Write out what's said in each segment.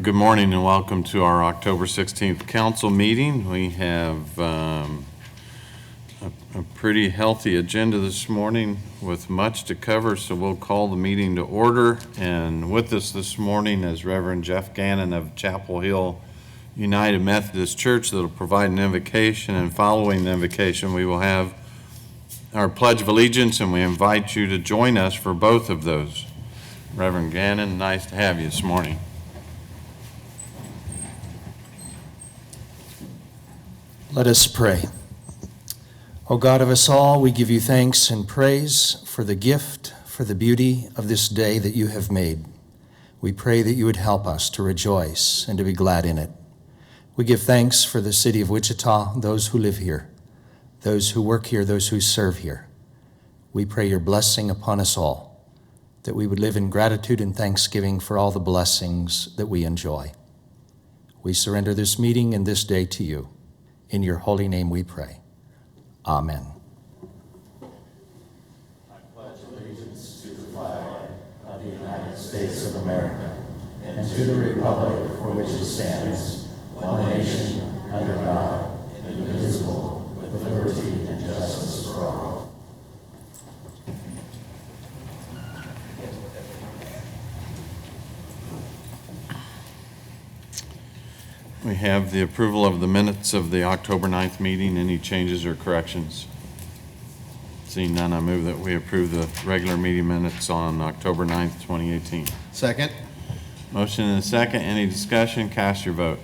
Good morning and welcome to our October 16th council meeting. We have a pretty healthy agenda this morning with much to cover, so we'll call the meeting to order. And with us this morning is Reverend Jeff Gannon of Chapel Hill United Methodist Church that will provide an invocation, and following the invocation we will have our Pledge of Allegiance, and we invite you to join us for both of those. Reverend Gannon, nice to have you this morning. Let us pray. O God of us all, we give you thanks and praise for the gift, for the beauty of this day that you have made. We pray that you would help us to rejoice and to be glad in it. We give thanks for the city of Wichita, those who live here, those who work here, those who serve here. We pray your blessing upon us all, that we would live in gratitude and thanksgiving for all the blessings that we enjoy. We surrender this meeting and this day to you. In your holy name we pray. Amen. I pledge allegiance to the flag of the United States of America and to the republic for which it stands, one nation, under God, indivisible, with liberty and justice for all. We have the approval of the minutes of the October 9th meeting. Any changes or corrections? Seeing none, I move that we approve the regular meeting minutes on October 9th, 2018. Second. Motion and a second. Any discussion? Cast your vote.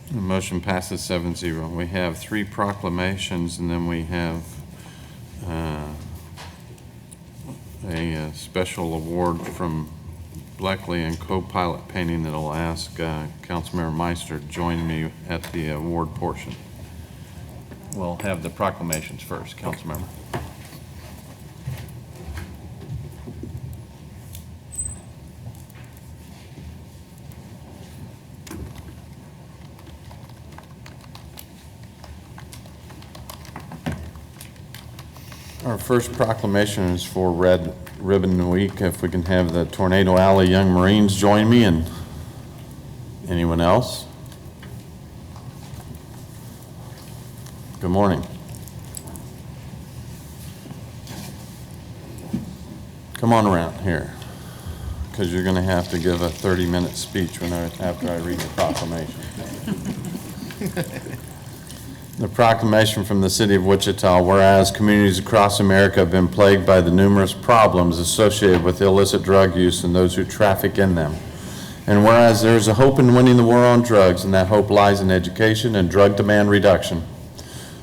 The motion passes 7-0. We have 3 proclamations, and then we have a special award from Bleckley and co-pilot painting that I'll ask Councilmember Meister to join me at the award portion. We'll have the proclamations first, Councilmember. Our first proclamation is for Red Ribbon Week. If we can have the Tornado Alley Young Marines join me, and anyone else? Good morning. Come on around here, because you're going to have to give a 30-minute speech after I read the proclamation. The proclamation from the City of Wichita, whereas communities across America have been plagued by the numerous problems associated with illicit drug use and those who traffic in them. And whereas there is a hope in winning the war on drugs, and that hope lies in education and drug demand reduction,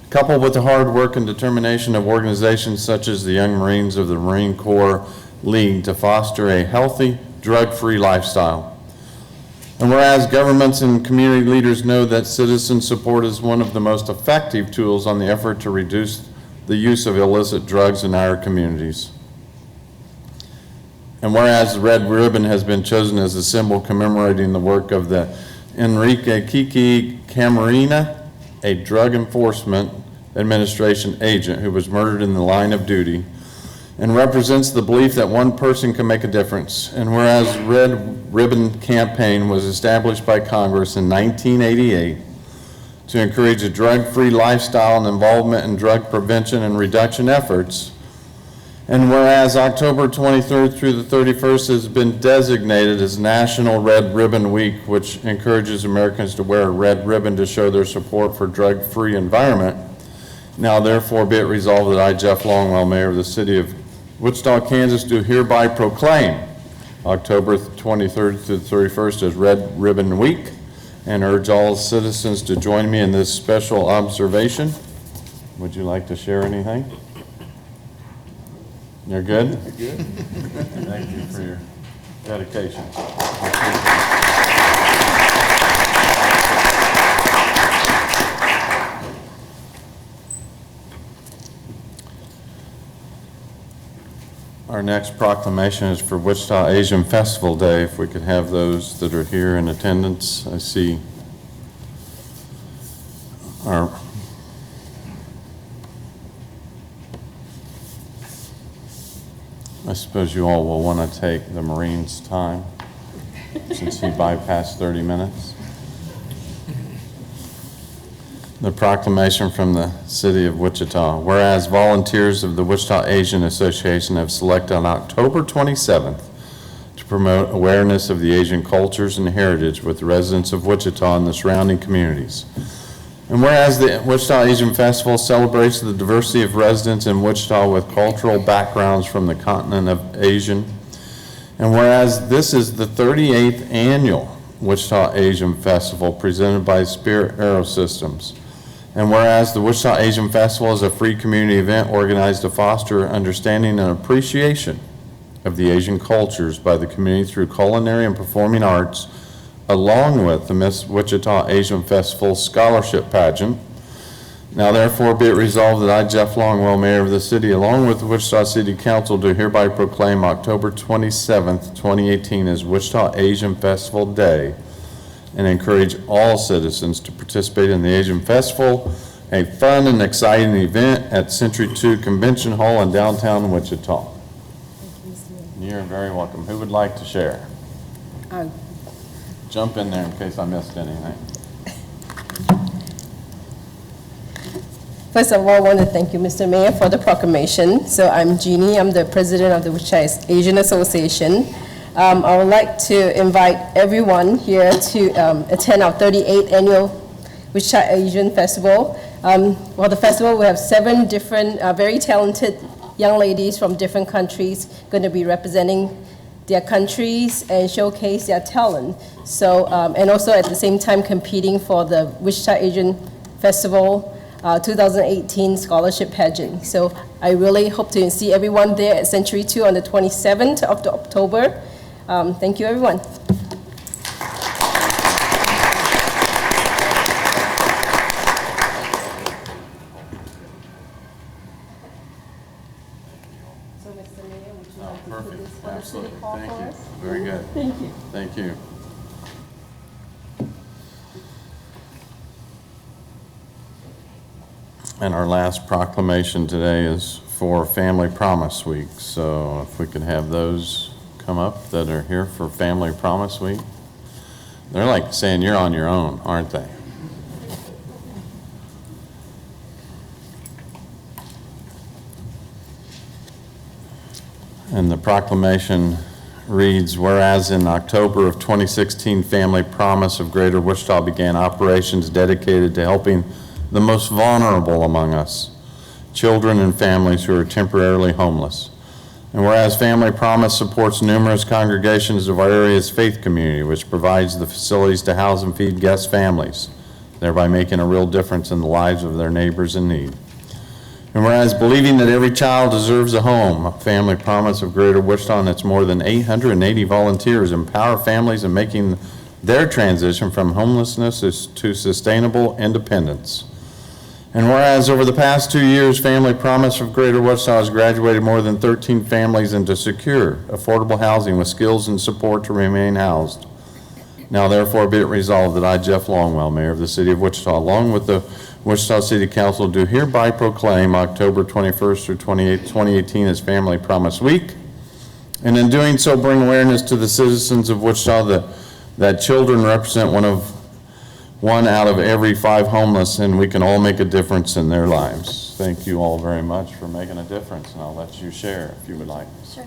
coupled with the hard work and determination of organizations such as the Young Marines of the Marine Corps League to foster a healthy, drug-free lifestyle. And whereas governments and community leaders know that citizen support is one of the most effective tools on the effort to reduce the use of illicit drugs in our communities. And whereas the red ribbon has been chosen as a symbol commemorating the work of the Enrique Kiki Camarena, a drug enforcement administration agent who was murdered in the line of duty, and represents the belief that one person can make a difference. And whereas Red Ribbon Campaign was established by Congress in 1988 to encourage a drug-free lifestyle and involvement in drug prevention and reduction efforts, and whereas October 23rd through the 31st has been designated as National Red Ribbon Week, which encourages Americans to wear a red ribbon to show their support for drug-free environment, now therefore be it resolved that I, Jeff Longwell, Mayor of the City of Wichita, Kansas, do hereby proclaim October 23rd to the 31st as Red Ribbon Week, and urge all citizens to join me in this special observation. Would you like to share anything? You're good? You're good. Thank you for your dedication. Our next proclamation is for Wichita Asian Festival Day. If we could have those that are here in attendance. I see our I suppose you all will want to take the Marine's time since he bypassed 30 minutes. The proclamation from the city of Wichita. Whereas volunteers of the Wichita Asian Association have selected on October 27th to promote awareness of the Asian cultures and heritage with residents of Wichita and the surrounding communities. And whereas the Wichita Asian Festival celebrates the diversity of residents in Wichita with cultural backgrounds from the continent of Asia, and whereas this is the 38th annual Wichita Asian Festival presented by Spirit Aerosystems, and whereas the Wichita Asian Festival is a free community event organized to foster understanding and appreciation of the Asian cultures by the community through culinary and performing arts, along with the Miss Wichita Asian Festival Scholarship Pageant. Now therefore be it resolved that I, Jeff Longwell, Mayor of the city, along with the Wichita City Council, do hereby proclaim October 27th, 2018 as Wichita Asian Festival Day and encourage all citizens to participate in the Asian Festival, a fun and exciting event at Century 2 Convention Hall in downtown Wichita. You're very welcome. Who would like to share? Jump in there in case I missed anything. First of all, I want to thank you, Mr. Mayor, for the proclamation. So I'm Jeannie. I'm the president of the Wichita Asian Association. I would like to invite everyone here to attend our 38th annual Wichita Asian Festival. The festival will have 7 different very talented young ladies from different countries going to be representing their countries and showcase their talent. So, and also at the same time competing for the Wichita Asian Festival 2018 Scholarship Pageant. So I really hope to see everyone there at Century 2 on the 27th of October. Thank you, everyone. So, Mr. Mayor, would you like to put Perfect. this on the Absolutely. city call Thank for you. us? Very good. Thank you. Thank you. And our last proclamation today is for Family Promise Week. So if we could have those come up that are here for Family Promise Week. They're like saying you're on your own, aren't they? And the proclamation reads, whereas in October of 2016, Family Promise of Greater Wichita began operations dedicated to helping the most vulnerable among us, children and families who are temporarily homeless. And whereas Family Promise supports numerous congregations of our area's faith community, which provides the facilities to house and feed guest families, thereby making a real difference in the lives of their neighbors in need. And whereas believing that every child deserves a home, Family Promise of Greater Wichita and its more than 880 volunteers empower families in making their transition from homelessness to sustainable independence. And whereas over the past 2 years, Family Promise of Greater Wichita has graduated more than 13 families into secure, affordable housing with skills and support to remain housed. Now therefore be it resolved that I, Jeff Longwell, Mayor of the City of Wichita, along with the Wichita City Council, do hereby proclaim October 21st through 28th, 2018 as Family Promise Week. And in doing so, bring awareness to the citizens of Wichita that children represent one out of every 5 homeless, and we can all make a difference in their lives. Thank you all very much for making a difference, and I'll let you share if you would like. Sure.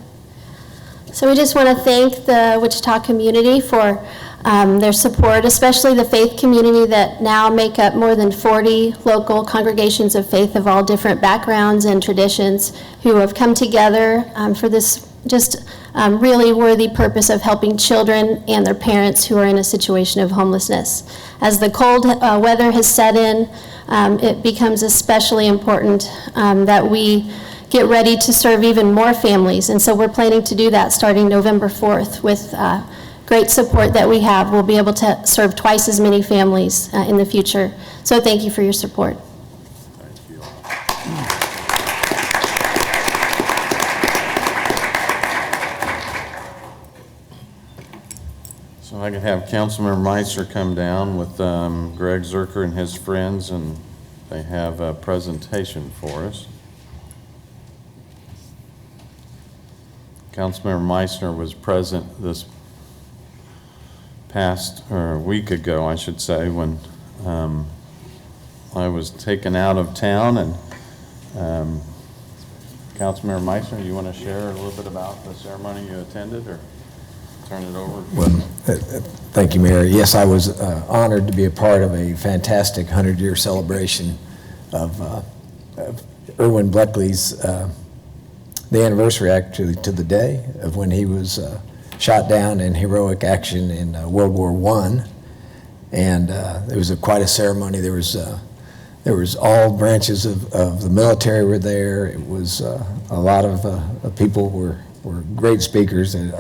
So we just want to thank the Wichita community for their support, especially the faith community that now make up more than 40 local congregations of faith of all different backgrounds and traditions who have come together for this just really worthy purpose of helping children and their parents who are in a situation of homelessness. As the cold weather has set in, it becomes especially important that we get ready to serve even more families. And so we're planning to do that starting November 4th with great support that we have. We'll be able to serve twice as many families in the future. So thank you for your support. Thank you. So I could have Councilmember Meister come down with Greg Zerker and his friends, and they have a presentation for us. Councilmember Meissner was present this past, or a week ago, I should say, when I was taken out of town, and Councilmember Meissner, you want to share a little bit about the ceremony you attended, or turn it over? Well, thank you, Mayor. Yes, I was honored to be a part of a fantastic 100-year celebration of Irwin Bleckley's, the anniversary actually to the day of when he was shot down in heroic action in World War I. And it was quite a ceremony. There was all branches of the military were there. It was a lot of people were great speakers, and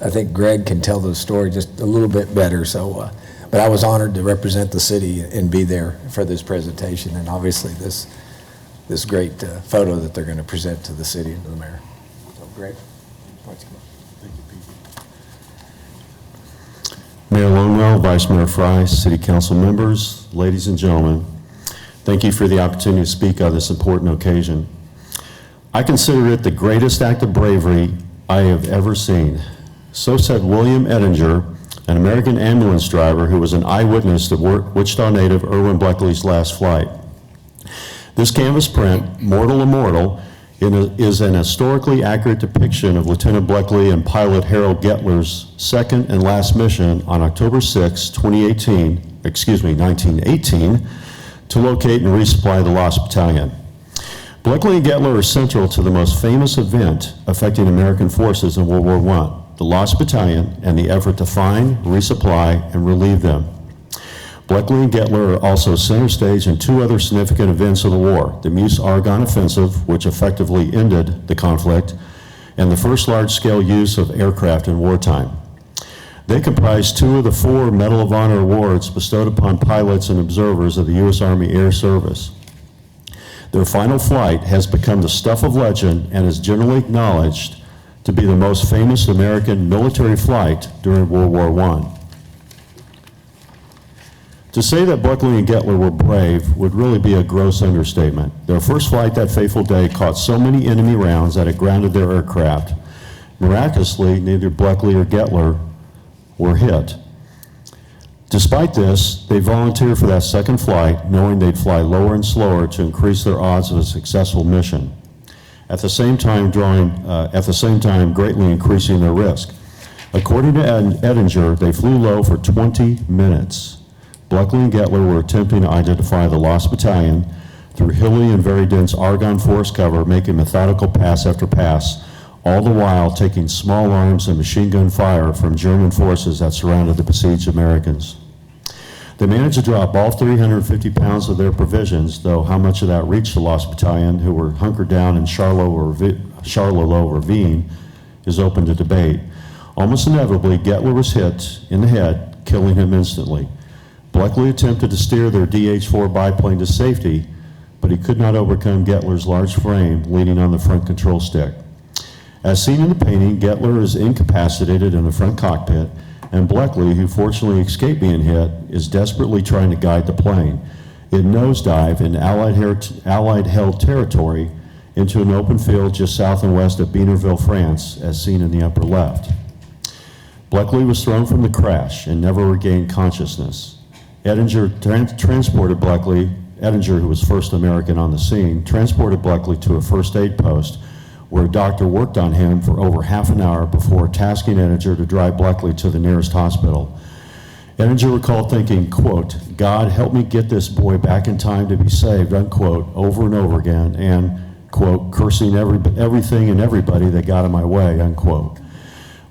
I think Greg can tell the story just a little bit better. So, but I was honored to represent the city and be there for this presentation, and obviously this great photo that they're going to present to the city and to the mayor. So, Greg. Mayor Lonewell, Vice Mayor Fry, City Council members, ladies and gentlemen, thank you for the opportunity to speak on this important occasion. I consider it the greatest act of bravery I have ever seen. So said William Ettinger, an American ambulance driver who was an eyewitness to Wichita native Irwin Bleckley's last flight. This canvas print, Mortal Immortal, is an historically accurate depiction of Lieutenant Bleckley and pilot Harold Gettler's second and last mission on October 6, 1918, to locate and resupply the lost battalion. Bleckley and Gettler are central to the most famous event affecting American forces in World War I, the lost battalion and the effort to find, resupply, and relieve them. Bleckley and Gettler are also center stage in two other significant events of the war, the Meuse-Argonne Offensive, which effectively ended the conflict, and the first large-scale use of aircraft in wartime. They comprise two of the 4 Medal of Honor awards bestowed upon pilots and observers of the U.S. Army Air Service. Their final flight has become the stuff of legend and is generally acknowledged to be the most famous American military flight during World War I. To say that Bleckley and Gettler were brave would really be a gross understatement. Their first flight that fateful day caught so many enemy rounds that it grounded their aircraft. Miraculously, neither Bleckley or Gettler were hit. Despite this, they volunteered for that second flight, knowing they'd fly lower and slower to increase their odds of a successful mission. At the same time, greatly increasing their risk. According to Ettinger, they flew low for 20 minutes. Bleckley and Gettler were attempting to identify the lost battalion through hilly and very dense Argonne forest cover, making methodical pass after pass, all the while taking small arms and machine gun fire from German forces that surrounded the besieged Americans. They managed to drop all 350 pounds of their provisions, though how much of that reached the lost battalion, who were hunkered down in Charleroi Ravine, is open to debate. Almost inevitably, Gettler was hit in the head, killing him instantly. Bleckley attempted to steer their DH-4 biplane to safety, but he could not overcome Gettler's large frame leaning on the front control stick. As seen in the painting, Gettler is incapacitated in the front cockpit, and Bleckley, who fortunately escaped being hit, is desperately trying to guide the plane. It nosedived in Allied-held territory into an open field just south and west of Beanerville, France, as seen in the upper left. Bleckley was thrown from the crash and never regained consciousness. Ettinger transported Bleckley, Ettinger, who was first American on the scene, transported Bleckley to a first aid post where a doctor worked on him for over half an hour before tasking Ettinger to drive Bleckley to the nearest hospital. Ettinger recalled thinking, quote, "God help me get this boy back in time to be saved," unquote, over and over again, and, quote, "cursing everything and everybody that got in my way," unquote.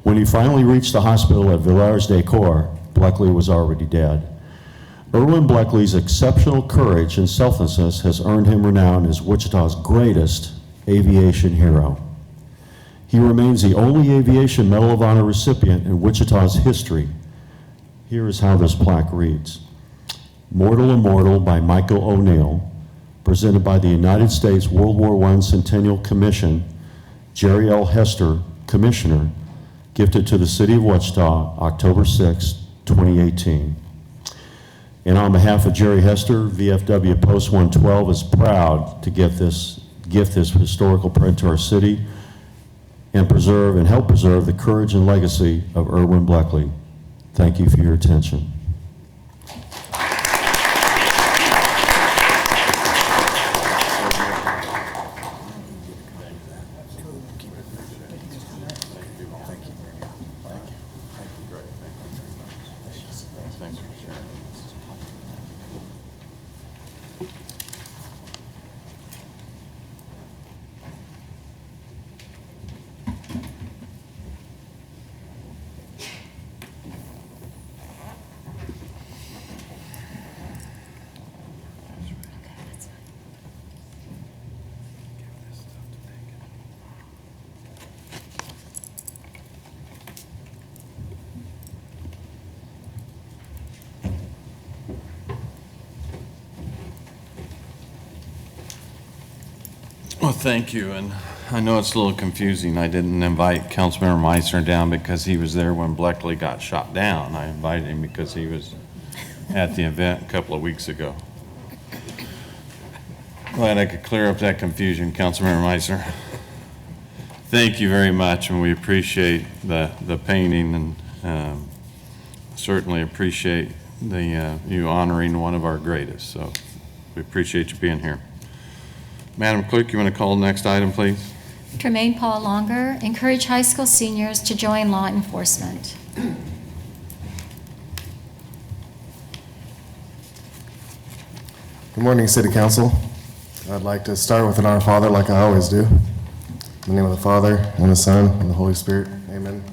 When he finally reached the hospital at Villars-de-Coeur, Bleckley was already dead. Irwin Bleckley's exceptional courage and selflessness has earned him renown as Wichita's greatest aviation hero. He remains the only aviation Medal of Honor recipient in Wichita's history. Here is how this plaque reads. Mortal Immortal by Michael O'Neill, presented by the United States World War I Centennial Commission, Jerry L. Hester, Commissioner, gifted to the City of Wichita, October 6, 2018. And on behalf of Jerry Hester, VFW Post 112 is proud to gift this historical print to our city and preserve and help preserve the courage and legacy of Erwin Bleckley. Thank you for your attention. Well, thank you, and I know it's a little confusing. I didn't invite Councilmember Meissner down because he was there when Bleckley got shot down. I invited him because he was at the event a couple of weeks ago. Glad I could clear up that confusion, Councilmember Meissner. Thank you very much, and we appreciate the painting, and certainly appreciate you honoring one of our greatest. So we appreciate you being here. Madam Clerk, you want to call the next item, please? Tremaine Paul Longer, encourage high school seniors to join law enforcement. Good morning, City Council. I'd like to start with an Our Father like I always do. In the name of the Father, and the Son, and the Holy Spirit. Amen.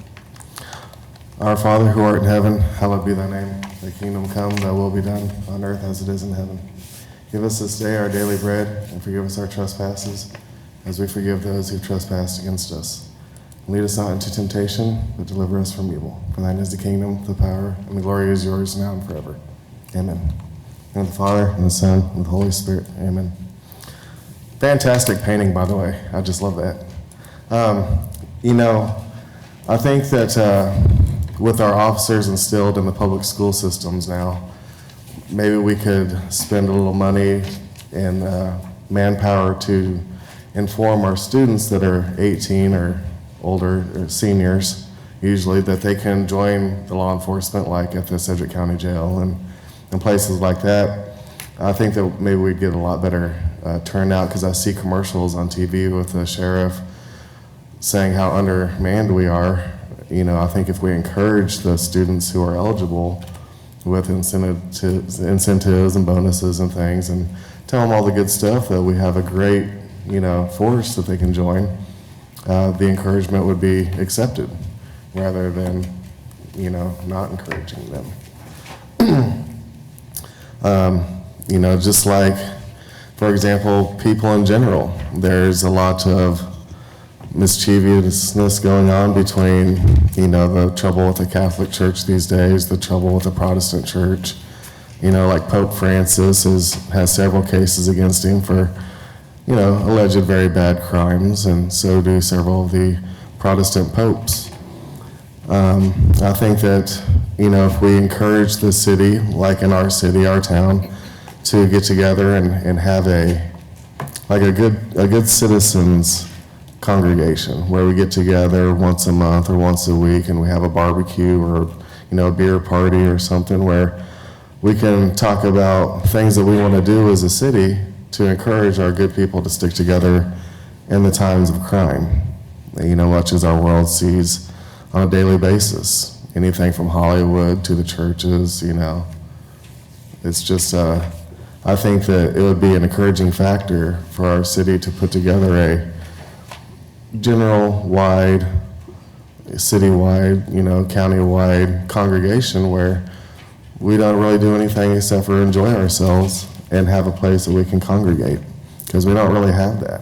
Our Father, who art in heaven, hallowed be thy name. Thy kingdom come, thy will be done, on earth as it is in heaven. Give us this day our daily bread, and forgive us our trespasses, as we forgive those who trespass against us. And lead us not into temptation, but deliver us from evil. For thine is the kingdom, the power, and the glory is yours now and forever. Amen. In the name of the Father, and the Son, and the Holy Spirit. Amen. Fantastic painting, by the way. I just love that. I think that with our officers instilled in the public school systems now, maybe we could spend a little money and manpower to inform our students that are 18 or older, or seniors, usually, that they can join the law enforcement, like at the Sedgwick County Jail and places like that. I think that maybe we'd get a lot better turnout, because I see commercials on TV with the sheriff saying how undermanned we are. I think if we encourage the students who are eligible with incentives and bonuses and things, and tell them all the good stuff, that we have a great, force that they can join, the encouragement would be accepted, rather than, not encouraging them. Just like, for example, people in general, there's a lot of mischievousness going on between, the trouble with the Catholic Church these days, the trouble with the Protestant Church. Like Pope Francis has several cases against him for, alleged very bad crimes, and so do several of the Protestant popes. I think that, if we encourage the city, like in our city, our town, to get together and have a good citizens congregation, where we get together once a month or once a week, and we have a barbecue or a beer party or something, where we can talk about things that we want to do as a city to encourage our good people to stick together in the times of crime, much as our world sees on a daily basis. Anything from Hollywood to the churches, it's just I think that it would be an encouraging factor for our city to put together a general-wide, city-wide, county-wide congregation where we don't really do anything except for enjoy ourselves and have a place that we can congregate, because we don't really have that.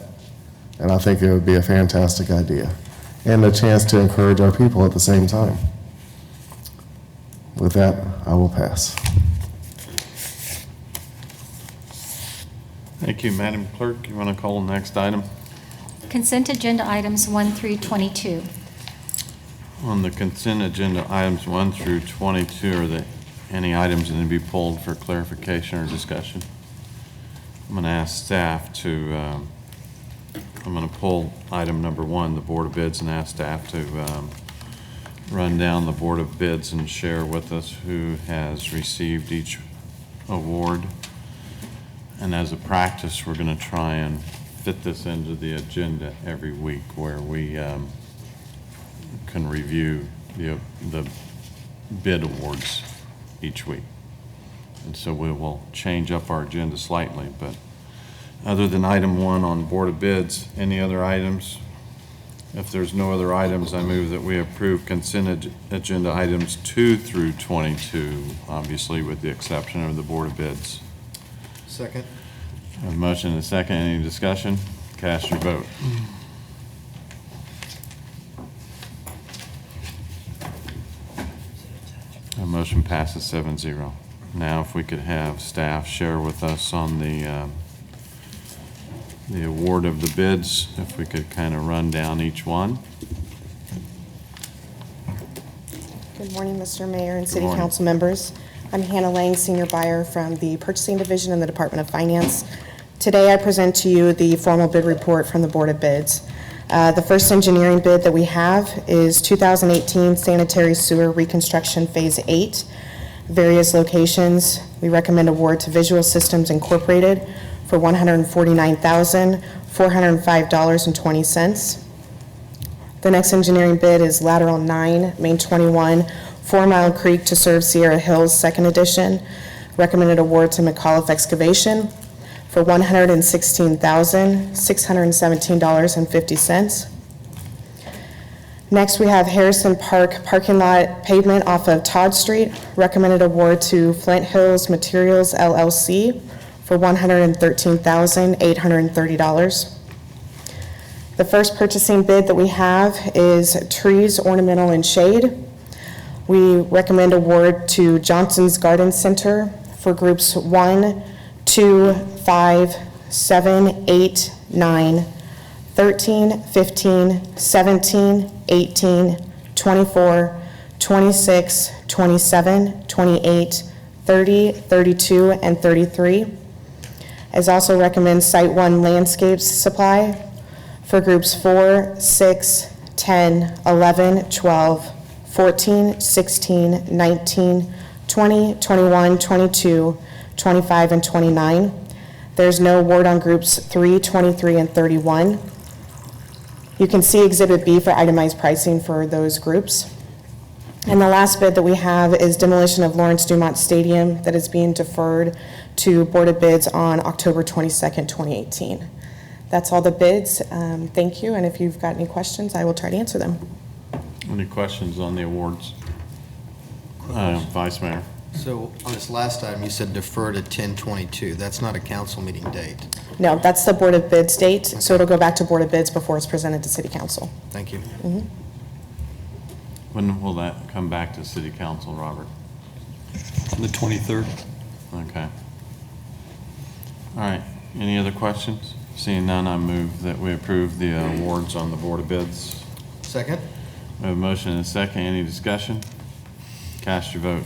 And I think it would be a fantastic idea, and a chance to encourage our people at the same time. With that, I will pass. Thank you, Madam Clerk. You want to call the next item? Consent agenda items 1 through 22. On the consent agenda, items 1 through 22, are there any items that need to be pulled for clarification or discussion? I'm going to ask staff to I'm going to pull item number 1, the Board of Bids, and ask staff to run down the Board of Bids and share with us who has received each award. And as a practice, we're going to try and fit this into the agenda every week where we can review the bid awards each week. And so we will change up our agenda slightly, but other than item 1 on Board of Bids, any other items? If there's no other items, I move that we approve consent agenda items 2 through 22, obviously with the exception of the Board of Bids. Second. A motion and a second. Any discussion? Cast your vote. A motion passes 7-0. Now, if we could have staff share with us on the award of the bids, if we could kind of run down each one. Good morning, Mr. Mayor and City morning. Council members. I'm Hannah Lang, Senior Buyer from the Purchasing Division in the Department of Finance. Today, I present to you the formal bid report from the Board of Bids. The first engineering bid that we have is 2018 Sanitary Sewer Reconstruction Phase 8. Various locations. We recommend award to Visual Systems Incorporated for $149,405.20. The next engineering bid is Lateral 9, Main 21, 4 Mile Creek to serve Sierra Hills, 2nd edition. Recommended award to McAuliffe Excavation for $116,617.50. Next, we have Harrison Park parking lot pavement off of Todd Street. Recommended award to Flint Hills Materials LLC for $113,830. The first purchasing bid that we have is trees, ornamental, and shade. We recommend award to Johnson's Garden Center for groups 1, 2, 5, 7, 8, 9, 13, 15, 17, 18, 24, 26, 27, 28, 30, 32, and 33. As also recommends Site 1 Landscapes Supply for groups 4, 6, 10, 11, 12, 14, 16, 19, 20, 21, 22, 25, and 29. There's no award on groups 3, 23, and 31. You can see Exhibit B for itemized pricing for those groups. And the last bid that we have is demolition of Lawrence Dumont Stadium that is being deferred to Board of Bids on October 22nd, 2018. That's all the bids. Thank you, and if you've got any questions, I will try to answer them. Any questions on the awards? Vice Mayor. So on this last item, you said defer to 10/22. That's not a council meeting date. No, that's the Board of Bids date, so it'll go back to Board of Bids before it's presented to City Council. Thank you. When will that come back to City Council, Robert? The 23rd. Okay. All right. Any other questions? Seeing none, I move that we approve the awards on the Board of Bids. Second? We have a motion and a second. Any discussion? Cast your vote.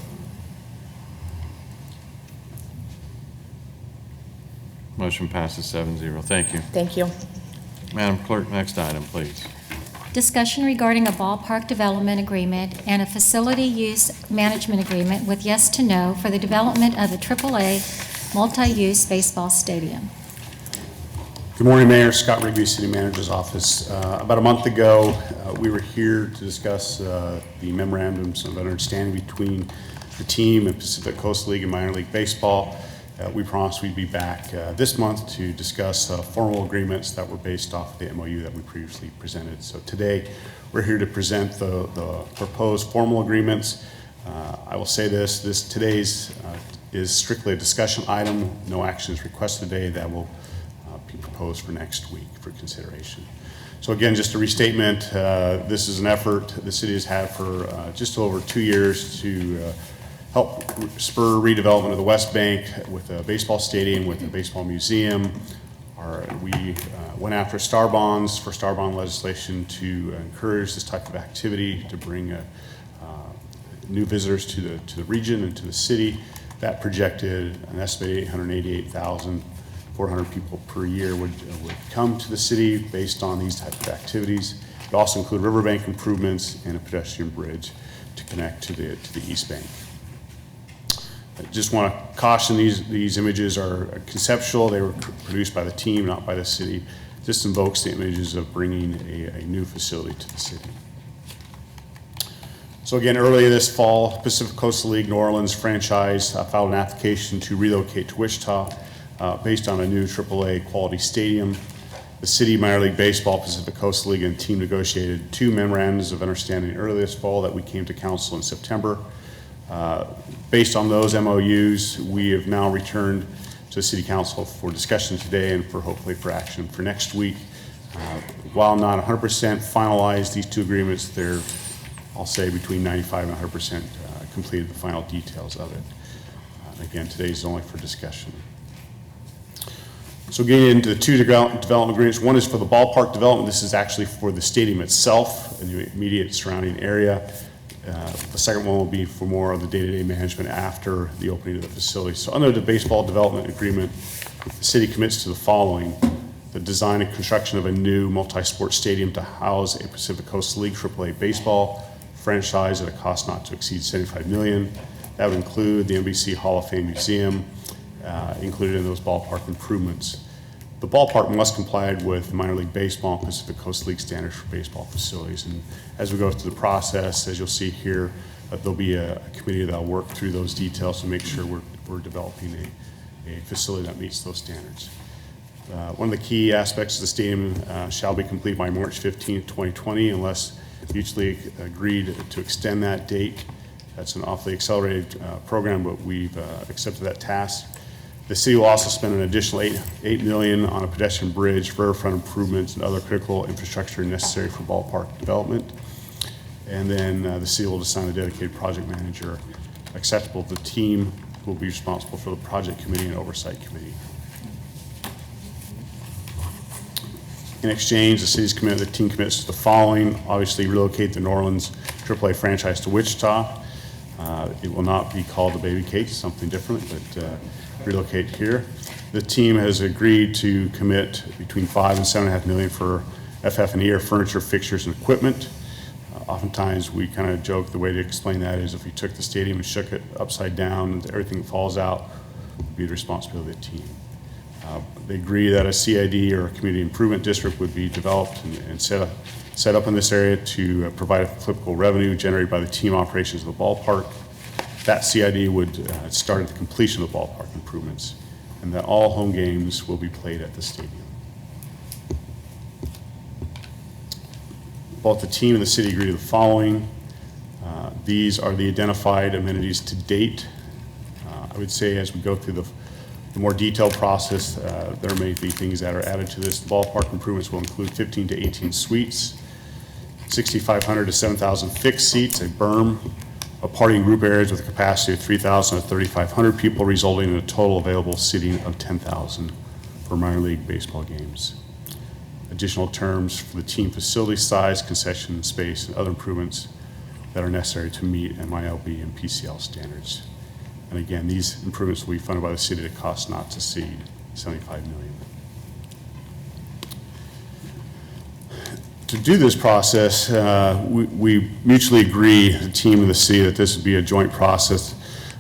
Motion passes 7-0. Thank you. Thank you. Madam Clerk, next item, please. Discussion regarding a ballpark development agreement and a facility use management agreement with Yes to No for the development of a AAA multi-use baseball stadium. Good morning, Mayor. Scott Rigby, City Manager's Office. About a month ago, we were here to discuss the memorandums of understanding between the team and Pacific Coast League and Minor League Baseball. We promised we'd be back this month to discuss formal agreements that were based off of the MOU that we previously presented. So today, we're here to present the proposed formal agreements. I will say today's is strictly a discussion item. No action is requested today. That will be proposed for next week for consideration. So again, just a restatement, this is an effort the city has had for just over 2 years to help spur redevelopment of the West Bank with a baseball stadium, with a baseball museum. We went after star bonds for star bond legislation to encourage this type of activity, to bring new visitors to the region and to the city. That projected an estimated $888,000 400 people per year would come to the city based on these types of activities. It also include riverbank improvements and a pedestrian bridge to connect to the East Bank. I just want to caution these images are conceptual. They were produced by the team, not by the city. Just invokes the images of bringing a new facility to the city. So again, earlier this fall, Pacific Coastal League New Orleans franchise filed an application to relocate to Wichita based on a new AAA quality stadium. The city, Minor League Baseball, Pacific Coastal League, and team negotiated 2 memorandums of understanding earlier this fall that we came to council in September. Based on those MOUs, we have now returned to the City Council for discussion today and hopefully for action for next week. While not 100% finalized, these 2 agreements, they're, I'll say, between 95 and 100% completed the final details of it. Again, today's only for discussion. So getting into the 2 development agreements, one is for the ballpark development. This is actually for the stadium itself and the immediate surrounding area. The second one will be for more of the day-to-day management after the opening of the facility. So under the baseball development agreement, the city commits to the following: the design and construction of a new multi-sport stadium to house a Pacific Coast League AAA baseball franchise at a cost not to exceed $75 million. That would include the NBC Hall of Fame Museum, included in those ballpark improvements. The ballpark must comply with Minor League Baseball and Pacific Coast League standards for baseball facilities. And as we go through the process, as you'll see here, there'll be a committee that'll work through those details to make sure we're developing a facility that meets those standards. One of the key aspects of the stadium shall be complete by March 15th, 2020, unless mutually agreed to extend that date. That's an awfully accelerated program, but we've accepted that task. The city will also spend an additional $8 million on a pedestrian bridge, riverfront improvements, and other critical infrastructure necessary for ballpark development. And then the city will assign a dedicated project manager acceptable to the team who will be responsible for the project committee and oversight committee. In exchange, the team commits to the following: obviously relocate the New Orleans AAA franchise to Wichita. It will not be called the Baby Cake, something different, but relocate here. The team has agreed to commit between $5 and $7.5 million for FF&E, or furniture, fixtures, and equipment. Oftentimes, we kind of joke the way to explain that is if we took the stadium and shook it upside down and everything that falls out would be the responsibility of the team. They agree that a CID, or a community improvement district, would be developed and set up in this area to provide applicable revenue generated by the team operations of the ballpark. That CID would start at the completion of the ballpark improvements, and that all home games will be played at the stadium. Both the team and the city agree to the following. These are the identified amenities to date. I would say as we go through the more detailed process, there may be things that are added to this. The ballpark improvements will include 15 to 18 suites, 6,500 to 7,000 fixed seats, a berm, a party and group areas with a capacity of 3,000 to 3,500 people, resulting in a total available seating of 10,000 for minor league baseball games. Additional terms for the team facility size, concession space, and other improvements that are necessary to meet MILB and PCL standards. And again, these improvements will be funded by the city at a cost not to exceed $75 million. To do this process, we mutually agree, the team and the city, that this would be a joint process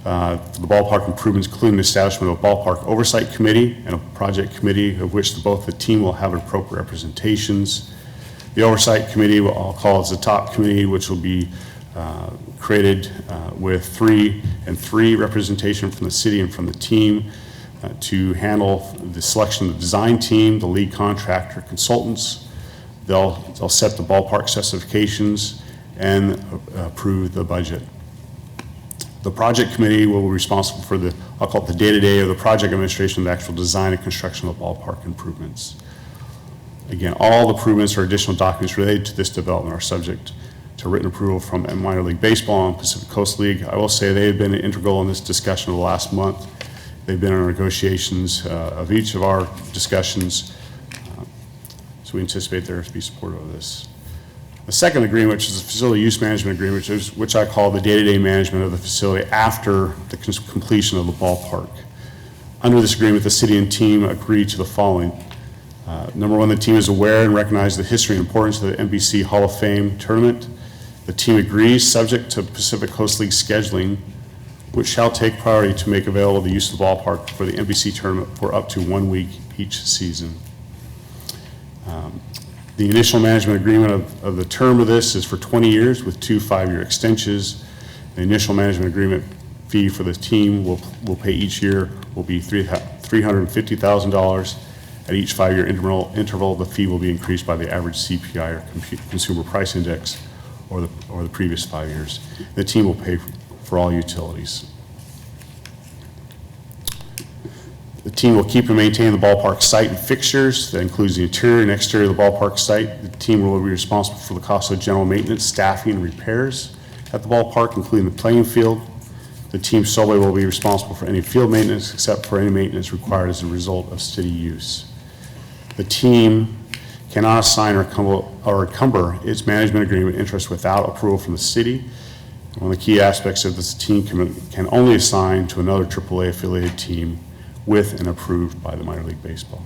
for the ballpark improvements, including the establishment of a ballpark oversight committee and a project committee, of which both the team will have appropriate representations. The oversight committee, I'll call it the top committee, which will be created with 3 and 3 representation from the city and from the team to handle the selection of the design team, the lead contractor, consultants. They'll set the ballpark specifications and approve the budget. The project committee will be responsible for I'll call it the day-to-day of the project administration of the actual design and construction of the ballpark improvements. Again, all the improvements or additional documents related to this development are subject to written approval from Minor League Baseball and Pacific Coast League. I will say they have been integral in this discussion over the last month. They've been in our negotiations of each of our discussions. So we anticipate there to be support of this. The second agreement, which is the facility use management agreement, which I call the day-to-day management of the facility after the completion of the ballpark. Under this agreement, the city and team agree to the following. Number one, the team is aware and recognizes the history and importance of the NBC Hall of Fame tournament. The team agrees, subject to Pacific Coast League scheduling, which shall take priority to make available the use of the ballpark for the NBC tournament for up to 1 week each season. The initial management agreement of the term of this is for 20 years with 2 5-year extensions. The initial management agreement fee for the team will pay each year will be $350,000. At each 5-year interval, the fee will be increased by the average CPI or Consumer Price Index or the previous 5 years. The team will pay for all utilities. The team will keep and maintain the ballpark site and fixtures. That includes the interior and exterior of the ballpark site. The team will be responsible for the cost of general maintenance, staffing, and repairs at the ballpark, including the playing field. The team solely will be responsible for any field maintenance except for any maintenance required as a result of city use. The team cannot assign or encumber its management agreement interest without approval from the city. One of the key aspects of this team can only assign to another AAA affiliated team with and approved by the minor league baseball.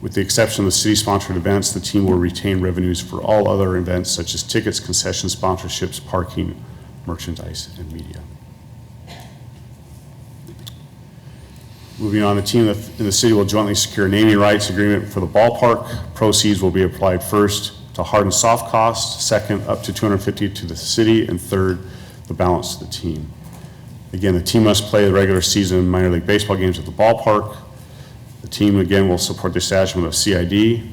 With the exception of the city-sponsored events, the team will retain revenues for all other events such as tickets, concessions, sponsorships, parking, merchandise, and media. Moving on, the team in the city will jointly secure a naming rights agreement for the ballpark. Proceeds will be applied first to hard and soft costs, second up to $250 to the city, and third, the balance to the team. Again, the team must play the regular season minor league baseball games at the ballpark. The team, again, will support the establishment of CID.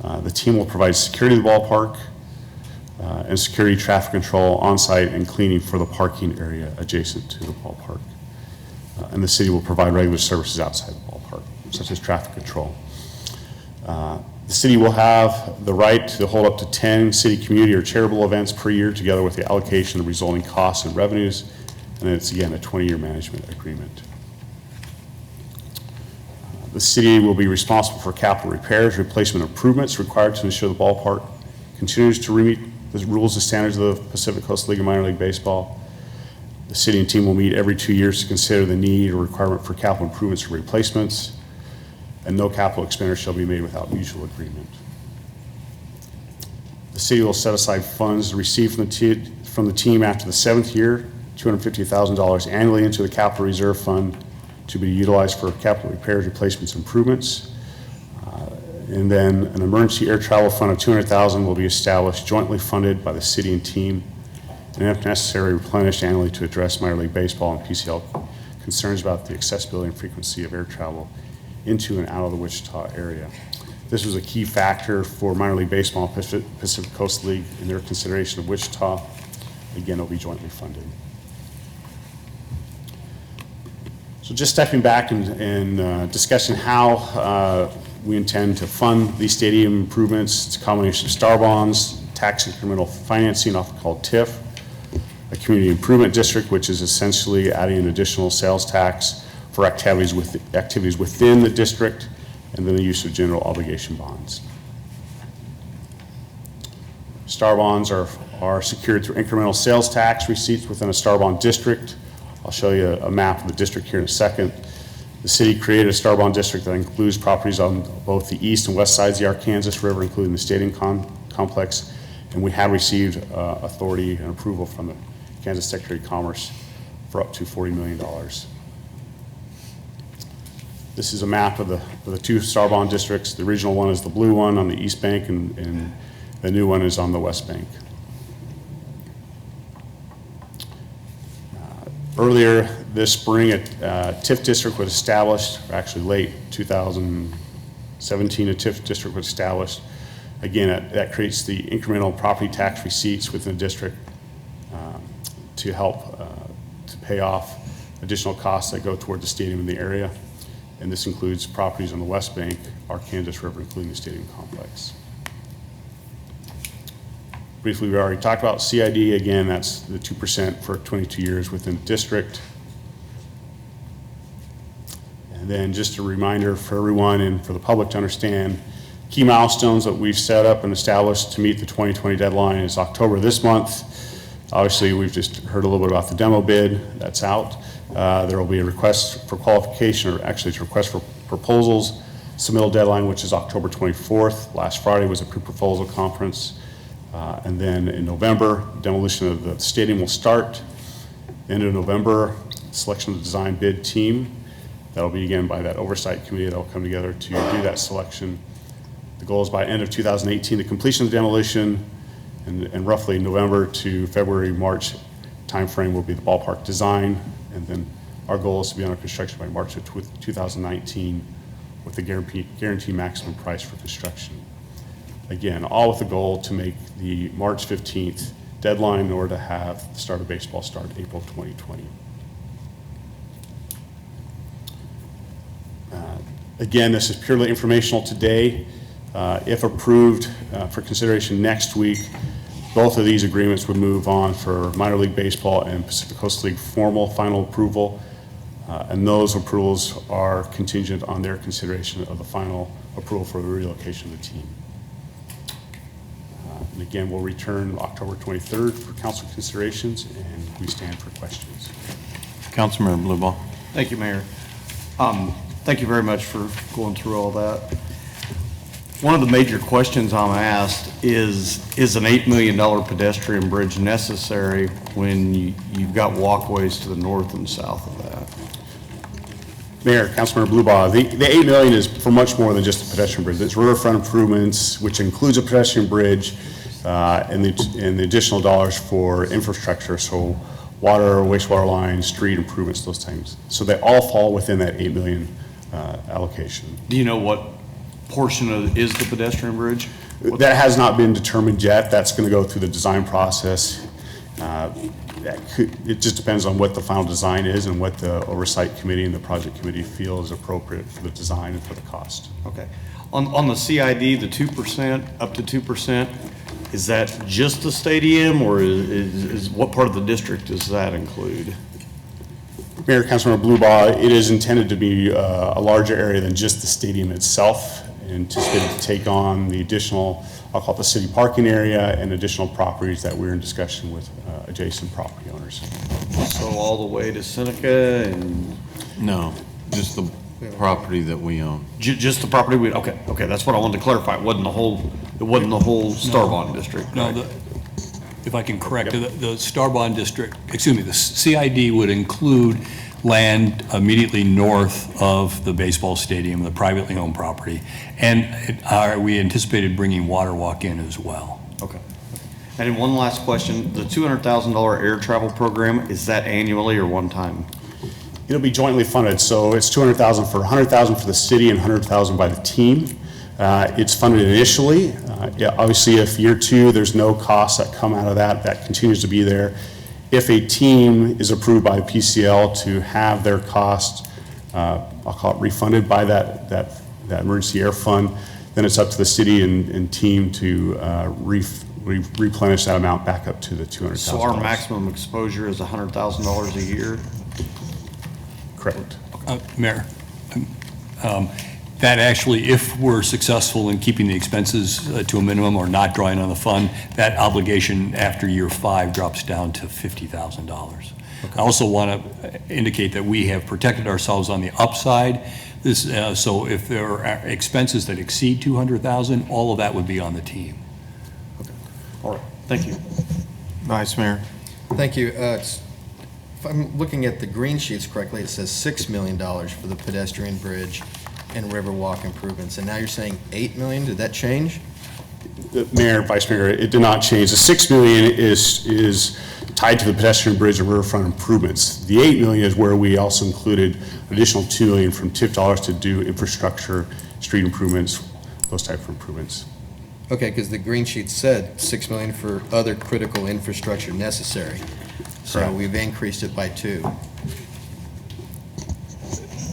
The team will provide security to the ballpark and security, traffic control, on-site, and cleaning for the parking area adjacent to the ballpark. And the city will provide regular services outside the ballpark, such as traffic control. The city will have the right to hold up to 10 city community or charitable events per year, together with the allocation of resulting costs and revenues. And it's, again, a 20-year management agreement. The city will be responsible for capital repairs, replacement improvements required to ensure the ballpark continues to meet the rules and standards of the Pacific Coast League and Minor League Baseball. The city and team will meet every 2 years to consider the need or requirement for capital improvements or replacements, and no capital expenditure shall be made without mutual agreement. The city will set aside funds received from the team after the 7th year, $250,000 annually into the capital reserve fund to be utilized for capital repairs, replacements, improvements. And then an emergency air travel fund of $200,000 will be established, jointly funded by the city and team, and if necessary, replenished annually to address minor league baseball and PCL concerns about the accessibility and frequency of air travel into and out of the Wichita area. This was a key factor for minor league baseball and Pacific Coast League in their consideration of Wichita. Again, it'll be jointly funded. So just stepping back and discussing how we intend to fund these stadium improvements. It's a combination of star bonds, tax incremental financing, often called TIF, a community improvement district, which is essentially adding an additional sales tax for activities within the district, and then the use of general obligation bonds. Star bonds are secured through incremental sales tax receipts within a star bond district. I'll show you a map of the district here in a second. The city created a star bond district that includes properties on both the east and west sides of the Arkansas River, including the stadium complex, and we have received authority and approval from the Kansas Secretary of Commerce for up to $40 million. This is a map of the two star bond districts. The original one is the blue one on the east bank, and the new one is on the west bank. Earlier this spring, a TIF district was established, actually late 2017, a TIF district was established. Again, that creates the incremental property tax receipts within the district to help to pay off additional costs that go toward the stadium in the area. And this includes properties on the west bank, Arkansas River, including the stadium complex. Briefly, we already talked about CID. Again, that's the 2% for 22 years within the district. And then just a reminder for everyone and for the public to understand, key milestones that we've set up and established to meet the 2020 deadline is October this month. Obviously, we've just heard a little bit about the demo bid. That's out. There will be a request for qualification, or actually it's a request for proposals. Submittal deadline, which is October 24th. Last Friday was a pre-proposal conference. And then in November, demolition of the stadium will start. End of November, selection of the design bid team. That'll be again by that oversight committee that will come together to do that selection. The goal is by end of 2018, the completion of the demolition, and roughly November to February, March timeframe will be the ballpark design. And then our goal is to be under construction by March of 2019 with the guaranteed maximum price for construction. Again, all with the goal to make the March 15th deadline in order to have the start of baseball start April 2020. Again, this is purely informational today. If approved for consideration next week, both of these agreements would move on for minor league baseball and Pacific Coast League formal final approval. And those approvals are contingent on their consideration of the final approval for the relocation of the team. And again, we'll return October 23rd for council considerations, and we stand for questions. Councilmember Blueball. Thank you, Mayor. Thank you very much for going through all that. One of the major questions I'm asked is an $8 million pedestrian bridge necessary when you've got walkways to the north and south of that? Mayor, Councilmember Blueball, the $8 million is for much more than just a pedestrian bridge. It's riverfront improvements, which includes a pedestrian bridge, and the additional dollars for infrastructure, so water, wastewater lines, street improvements, those things. So they all fall within that $8 million allocation. Do you know what portion is the pedestrian bridge? That has not been determined yet. That's going to go through the design process. It just depends on what the final design is and what the oversight committee and the project committee feel is appropriate for the design and for the cost. Okay. On the CID, the 2%, up to 2%, is that just the stadium, or is what part of the district does that include? Mayor, Councilmember Blueball, it is intended to be a larger area than just the stadium itself, anticipated to take on the additional, I'll call it the city parking area, and additional properties that we're in discussion with adjacent property owners. So all the way to Seneca and? No, just the property that we own. Just the property we, okay, that's what I wanted to clarify. It wasn't the whole Starbond district. No, right? if I can correct, the Starbond district, excuse me, the CID would include land immediately north of the baseball stadium, the privately owned property, and we anticipated bringing water walk in as well. Okay. And then one last question, the $200,000 air travel program, is that annually or one time? It'll be jointly funded, so it's $200,000 for $100,000 for the city and $100,000 by the team. It's funded initially. Yeah, obviously, if year two, there's no costs that come out of that, that continues to be there. If a team is approved by PCL to have their cost, I'll call it refunded by that emergency air fund, then it's up to the city and team to replenish that amount back up to the $200,000. So our maximum exposure is $100,000 a year? Correct. Mayor, that actually, if we're successful in keeping the expenses to a minimum or not drawing on the fund, that obligation after year 5 drops down to $50,000. Okay. I also want to indicate that we have protected ourselves on the upside. So if there are expenses that exceed $200,000, all of that would be on the team. Okay. All right. Thank you. Vice Mayor. Thank you. If I'm looking at the green sheets correctly, it says $6 million for the pedestrian bridge and Riverwalk improvements, and now you're saying $8 million. Did that change? Mayor, Vice Mayor, it did not change. The $6 million is tied to the pedestrian bridge and riverfront improvements. The $8 million is where we also included additional $2 million from TIP dollars to do infrastructure, street improvements, those type of improvements. Okay, because the green sheet said $6 million for other critical infrastructure necessary. So Correct. we've increased it by 2.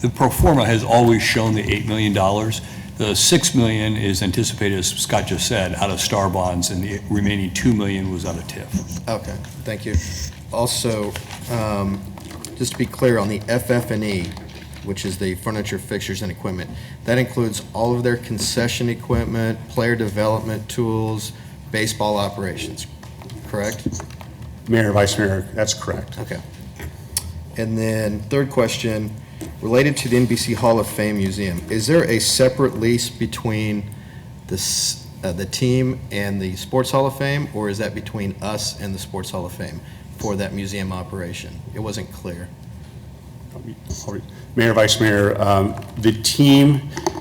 The pro forma has always shown the $8 million. The $6 million is anticipated, as Scott just said, out of Star Bonds, and the remaining $2 million was out of TIF. Okay, thank you. Also, just to be clear, on the FF&E, which is the furniture, fixtures, and equipment, that includes all of their concession equipment, player development tools, baseball operations, correct? Mayor, Vice Mayor, that's correct. Okay. And then third question, related to the NBC Hall of Fame Museum, is there a separate lease between the team and the Sports Hall of Fame, or is that between us and the Sports Hall of Fame for that museum operation? It wasn't clear. Mayor, Vice Mayor, the team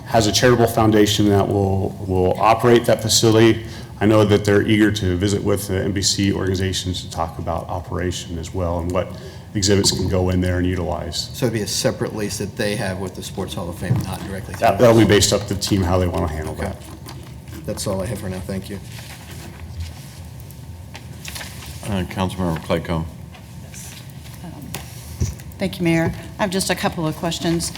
has a charitable foundation that will operate that facility. I know that they're eager to visit with the NBC organizations to talk about operation as well and what exhibits can go in there and utilize. So it'd be a separate lease that they have with the Sports Hall of Fame, not directly through That'll be us? based up to the team, how they want to handle Okay. that. That's all I have for now, thank you. Councilmember Claycomb. Thank you, Mayor. I have just a couple of questions.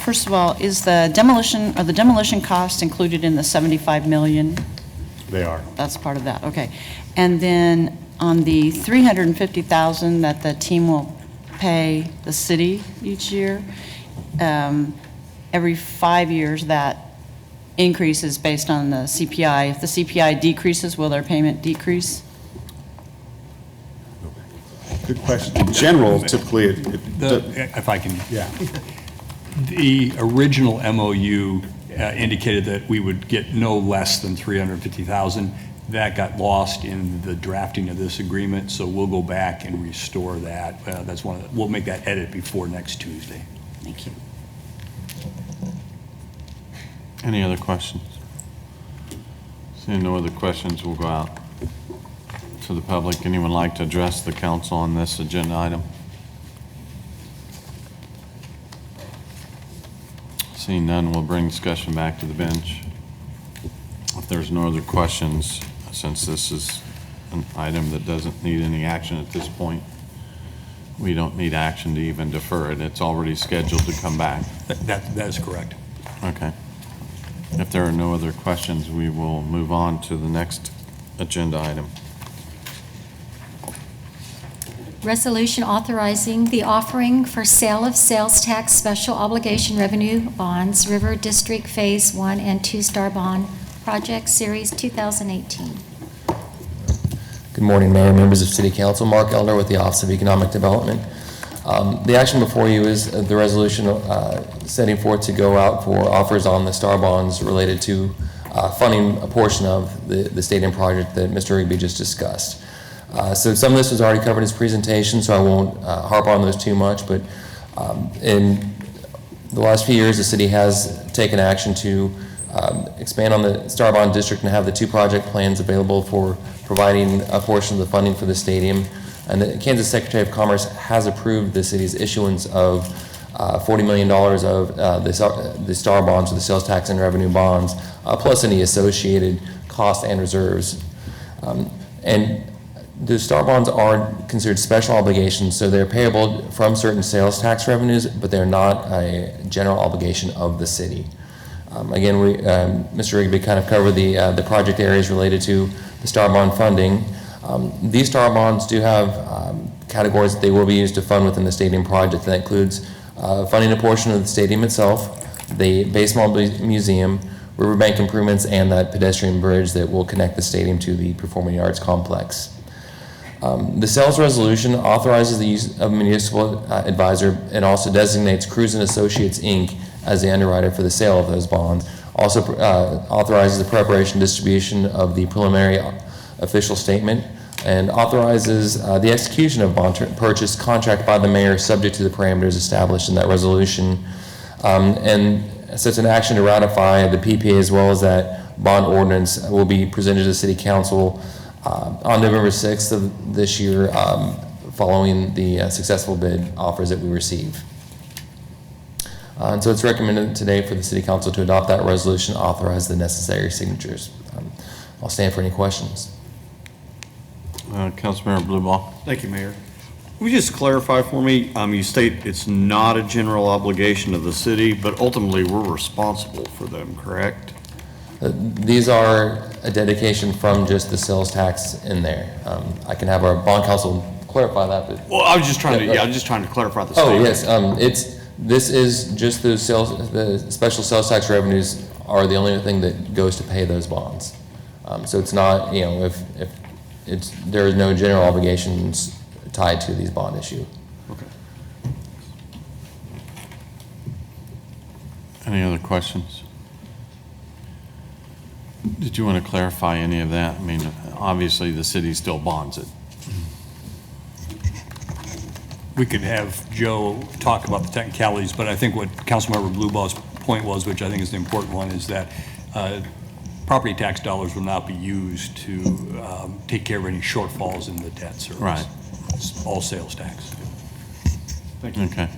First of all, is the demolition costs included in the 75 million? They are. That's part of that, okay. And then on the 350,000 that the team will pay the city each year, every 5 years that increases based on the CPI. If the CPI decreases, will their payment decrease? Good question. In general, typically, If I can. yeah. The original MOU indicated that we would get no less than 350,000. That got lost in the drafting of this agreement, so we'll go back and restore that. We'll make that edit before next Tuesday. Thank you. Any other questions? Seeing no other questions, we'll go out to the public. Anyone like to address the council on this agenda item? Seeing none, we'll bring discussion back to the bench. If there's no other questions, since this is an item that doesn't need any action at this point, we don't need action to even defer it. It's already scheduled to come back. That is correct. Okay. If there are no other questions, we will move on to the next agenda item. Resolution authorizing the offering for sale of sales tax special obligation revenue bonds, River District Phase 1 and 2 Star Bond Project Series 2018. Good morning, Mayor, members of City Council. Mark Elder with the Office of Economic Development. The action before you is the resolution setting forth to go out for offers on the Star Bonds related to funding a portion of the stadium project that Mr. Rigby just discussed. So some of this was already covered in his presentation, so I won't harp on those too much, but in the last few years, the city has taken action to expand on the Star Bond District and have the two project plans available for providing a portion of the funding for the stadium. And the Kansas Secretary of Commerce has approved the city's issuance of $40 million of the Star Bonds, or the sales tax and revenue bonds, plus any associated costs and reserves. And the Star Bonds are considered special obligations, so they're payable from certain sales tax revenues, but they're not a general obligation of the city. Again, Mr. Rigby kind of covered the project areas related to the Star Bond funding. These Star Bonds do have categories that they will be used to fund within the stadium project. That includes funding a portion of the stadium itself, the baseball museum, riverbank improvements, and that pedestrian bridge that will connect the stadium to the Performing Arts Complex. The sales resolution authorizes the use of a municipal advisor and also designates Cruz & Associates, Inc. as the underwriter for the sale of those bonds. Also authorizes the preparation and distribution of the preliminary official statement and authorizes the execution of bond purchase contract by the mayor subject to the parameters established in that resolution. And sets an action to ratify the PPA as well as that bond ordinance will be presented to the City Council on November 6th of this year, following the successful bid offers that we receive. And so it's recommended today for the City Council to adopt that resolution, authorize the necessary signatures. I'll stand for any questions. Councilmember Blueball. Thank you, Mayor. Will you just clarify for me, you state it's not a general obligation of the city, but ultimately we're responsible for them, correct? These are a dedication from just the sales tax in there. I can have our bond counsel clarify that, but. Well, I was just trying to, I'm just trying to clarify the Oh, statement. yes, this is just the special sales tax revenues are the only thing that goes to pay those bonds. So it's not, if there is no general obligations tied to these bond issue. Okay. Any other questions? Did you want to clarify any of that? I mean, obviously, the city still bonds it. We could have Joe talk about the technicalities, but I think what Councilmember Blueball's point was, which I think is the important one, is that property tax dollars will not be used to take care of any shortfalls in the debt service. Right. It's all sales tax. Thank you. Okay.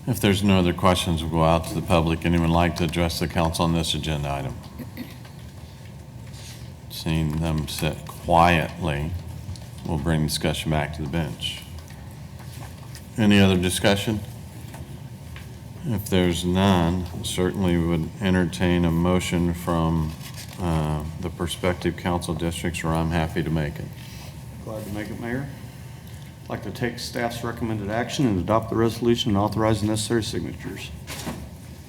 If there's no other questions, we'll go out to the public. Anyone like to address the council on this agenda item? Seeing them sit quietly, we'll bring discussion back to the bench. Any other discussion? If there's none, certainly would entertain a motion from the prospective council districts, or I'm happy to make it. Glad to make it, Mayor. I'd like to take staff's recommended action and adopt the resolution and authorize the necessary signatures.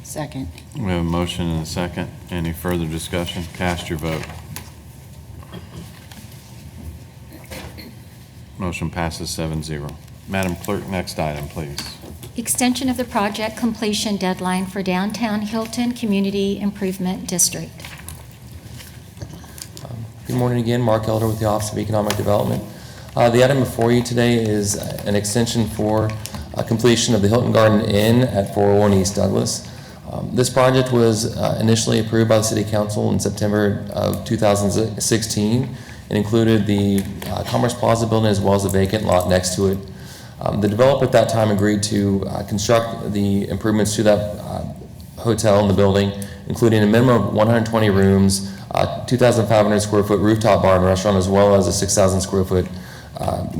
Second. We have a motion and a second. Any further discussion? Cast your vote. Motion passes 7-0. Madam Clerk, next item, please. Extension of the project completion deadline for Downtown Hilton Community Improvement District. Good morning again, Mark Elder with the Office of Economic Development. The item before you today is an extension for completion of the Hilton Garden Inn at 401 East Douglas. This project was initially approved by the City Council in September of 2016. It included the Commerce Plaza building as well as the vacant lot next to it. The developer at that time agreed to construct the improvements to that hotel in the building, including a minimum of 120 rooms, 2,500 square foot rooftop bar and restaurant, as well as a 6,000 square foot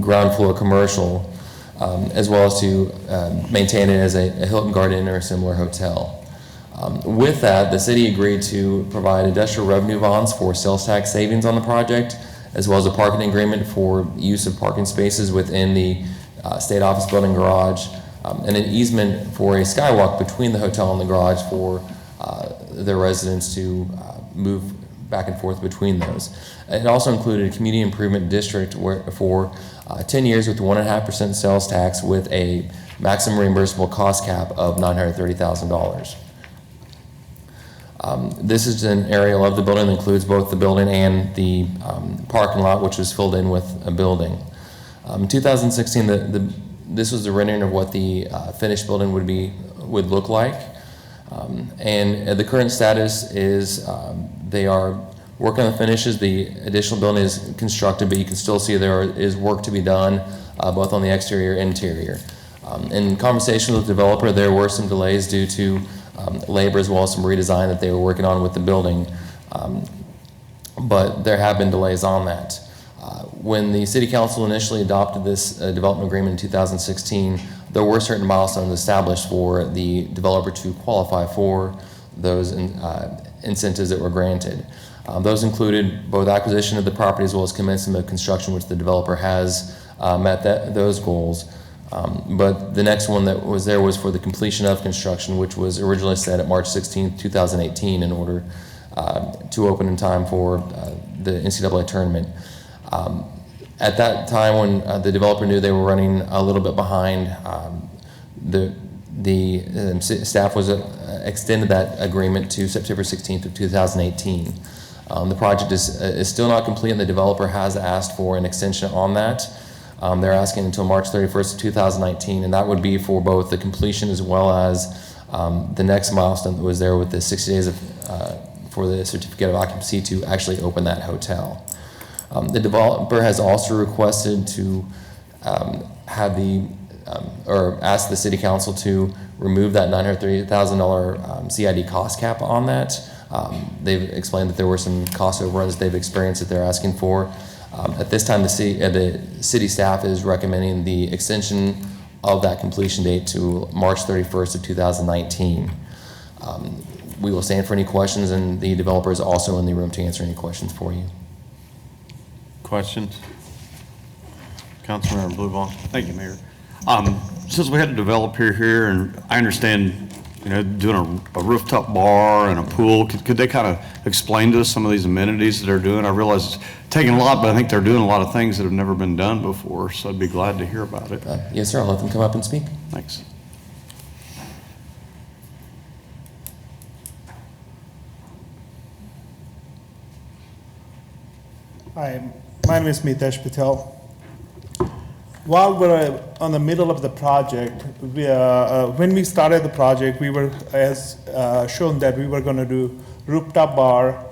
ground floor commercial, as well as to maintain it as a Hilton Garden or a similar hotel. With that, the city agreed to provide industrial revenue bonds for sales tax savings on the project, as well as a parking agreement for use of parking spaces within the state office building garage, and an easement for a skywalk between the hotel and the garage for their residents to move back and forth between those. It also included a community improvement district for 10 years with 1.5% sales tax with a maximum reimbursable cost cap of $930,000. This is an area of the building that includes both the building and the parking lot, which was filled in with a building. In 2016, this was the rendering of what the finished building would look like. And the current status is they are working on the finishes. The additional building is constructed, but you can still see there is work to be done both on the exterior and interior. In conversation with the developer, there were some delays due to labor as well as some redesign that they were working on with the building. But there have been delays on that. When the City Council initially adopted this development agreement in 2016, there were certain milestones established for the developer to qualify for those incentives that were granted. Those included both acquisition of the property as well as commencement of construction, which the developer has met those goals. But the next one that was there was for the completion of construction, which was originally set at March 16th, 2018 in order to open in time for the NCAA tournament. At that time, when the developer knew they were running a little bit behind, the staff was extended that agreement to September 16th of 2018. The project is still not complete, and the developer has asked for an extension on that. They're asking until March 31st of 2019, and that would be for both the completion as well as the next milestone that was there with the 60 days for the certificate of occupancy to actually open that hotel. The developer has also requested to have or ask the City Council to remove that $930,000 CID cost cap on that. They've explained that there were some cost overruns they've experienced that they're asking for. At this time, the city staff is recommending the extension of that completion date to March 31st of 2019. We will stand for any questions, and the developer is also in the room to answer any questions for you. Questions? Councilmember Blueball. Thank you, Mayor. Since we had a developer here, and I understand, doing a rooftop bar and a pool, could they kind of explain to us some of these amenities that they're doing? I realize it's taking a lot, but I think they're doing a lot of things that have never been done before, so I'd be glad to hear about it. Yes, sir. I'll let them come up and speak. Thanks. Hi, my name is Mitesh Patel. While we're on the middle of the project, when we started the project, we were shown that we were going to do rooftop bar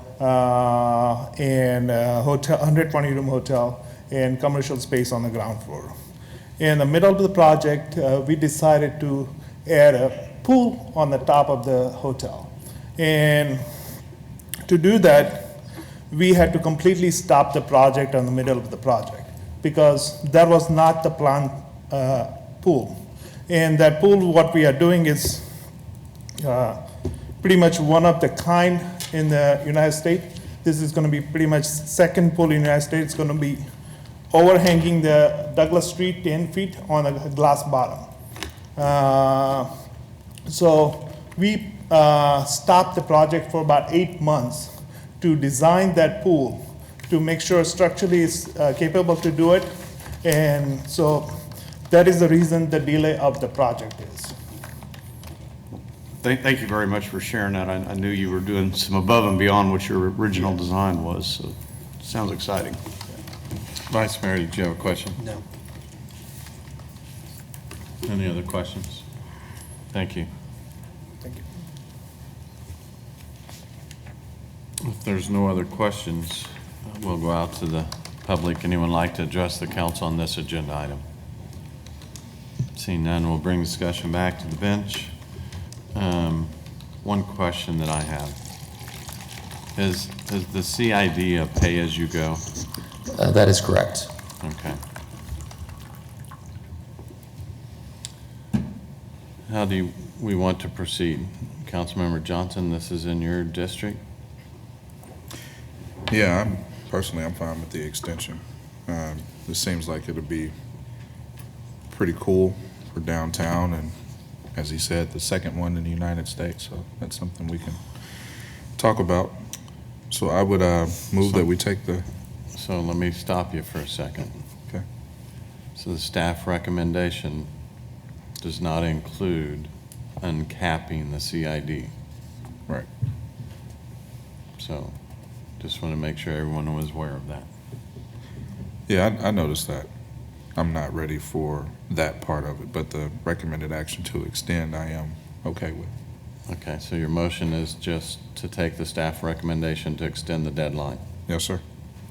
and hotel, 120-room hotel, and commercial space on the ground floor. In the middle of the project, we decided to add a pool on the top of the hotel. And to do that, we had to completely stop the project in the middle of the project because that was not the planned pool. And that pool, what we are doing is pretty much one of the kind in the United States. This is going to be pretty much second pool in the United States. It's going to be overhanging the Douglas Street 10 feet on a glass bottom. So we stopped the project for about 8 months to design that pool to make sure structurally it's capable to do it. And so that is the reason the delay of the project is. Thank you very much for sharing that. I knew you were doing some above and beyond what your original design was, so it sounds exciting. Vice Mayor, did you have a question? No. Any other questions? Thank you. Thank you. If there's no other questions, we'll go out to the public. Anyone like to address the council on this agenda item? Seeing none, we'll bring discussion back to the bench. One question that I have is the CID a pay-as-you-go? That is correct. Okay. How do we want to proceed? Councilmember Johnson, this is in your district? Yeah, personally, I'm fine with the extension. This seems like it'll be pretty cool for downtown, and as he said, the second one in the United States, so that's something we can talk about. So I would move that we take the... So let me stop you for a second. Okay. So the staff recommendation does not include uncapping the CID. Right. So just want to make sure everyone was aware of that. Yeah, I noticed that. I'm not ready for that part of it, but the recommended action to extend, I am okay with. Okay, so your motion is just to take the staff recommendation to extend the deadline? Yes, sir.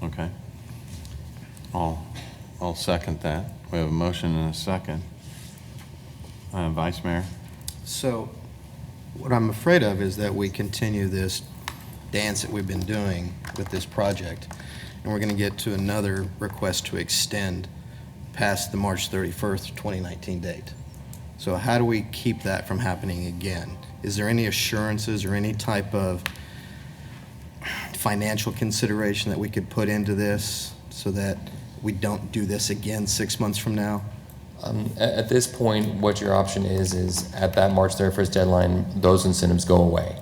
Okay. I'll second that. We have a motion and a second. Vice Mayor? So what I'm afraid of is that we continue this dance that we've been doing with this project, and we're going to get to another request to extend past the March 31st, 2019 date. So how do we keep that from happening again? Is there any assurances or any type of financial consideration that we could put into this so that we don't do this again 6 months from now? At this point, what your option is at that March 31st deadline, those incentives go away.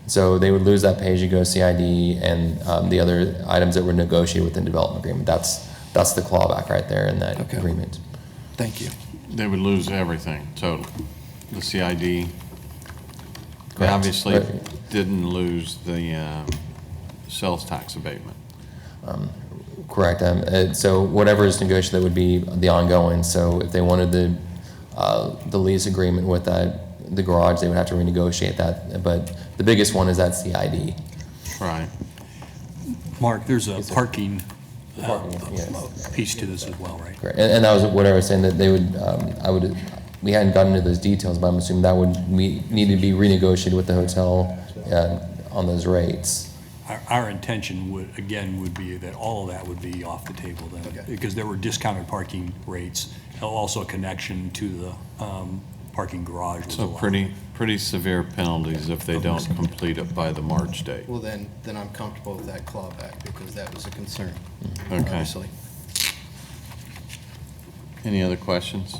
So they would lose that pay-as-you-go CID and the other items that were negotiated within the development agreement. That's the clawback right there in that agreement. Thank you. They would lose everything, total. The CID. They Correct. obviously didn't lose the sales tax abatement. Correct. So whatever is negotiated, that would be the ongoing. So if they wanted the lease agreement with the garage, they would have to renegotiate that. But the biggest one is that CID. Right. Mark, there's a parking yes. piece to this as well, right? Correct. And that was what I was saying, that they would, we hadn't gotten into those details, but I'm assuming that would need to be renegotiated with the hotel on those rates. Our intention would be that all of that would be off the table then, because there were discounted parking rates, also a connection to the parking garage. So pretty severe penalties if they don't complete it by the March date. Well, then I'm comfortable with that clawback because that was a concern, Okay. obviously. Any other questions?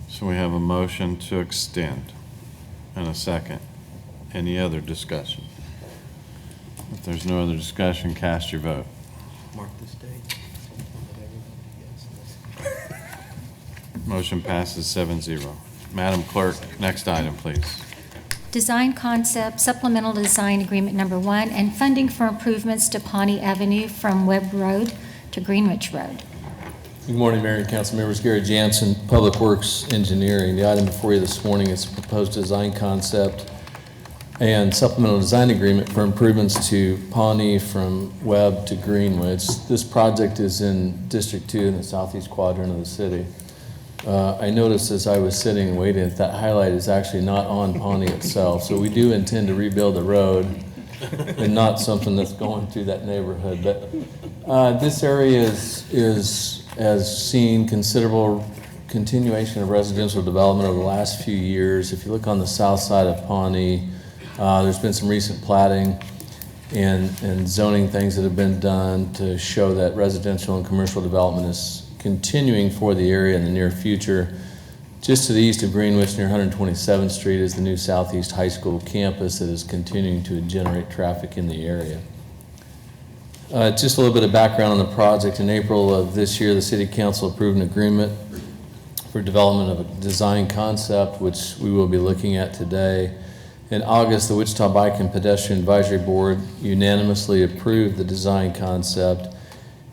So we have a motion to extend and a second. Any other discussion? If there's no other discussion, cast your vote. Mark this date. Motion passes 7-0. Madam Clerk, next item, please. Design Concept Supplemental Design Agreement Number 1, and funding for improvements to Pawnee Avenue from Webb Road to Greenwich Road. Good morning, Mayor and Council members. Gary Jansen, Public Works Engineering. The item before you this morning is a proposed design concept and supplemental design agreement for improvements to Pawnee from Webb to Greenwich. This project is in District 2 in the southeast quadrant of the city. I noticed as I was sitting and waiting that highlight is actually not on Pawnee itself. So we do intend to rebuild the road and not something that's going through that neighborhood. But this area has seen considerable continuation of residential development over the last few years. If you look on the south side of Pawnee, there's been some recent platting and zoning things that have been done to show that residential and commercial development is continuing for the area in the near future. Just to the east of Greenwich, near 127th Street, is the new Southeast High School campus that is continuing to generate traffic in the area. Just a little bit of background on the project. In April of this year, the City Council approved an agreement for development of a design concept, which we will be looking at today. In August, the Wichita Bike and Pedestrian Advisory Board unanimously approved the design concept.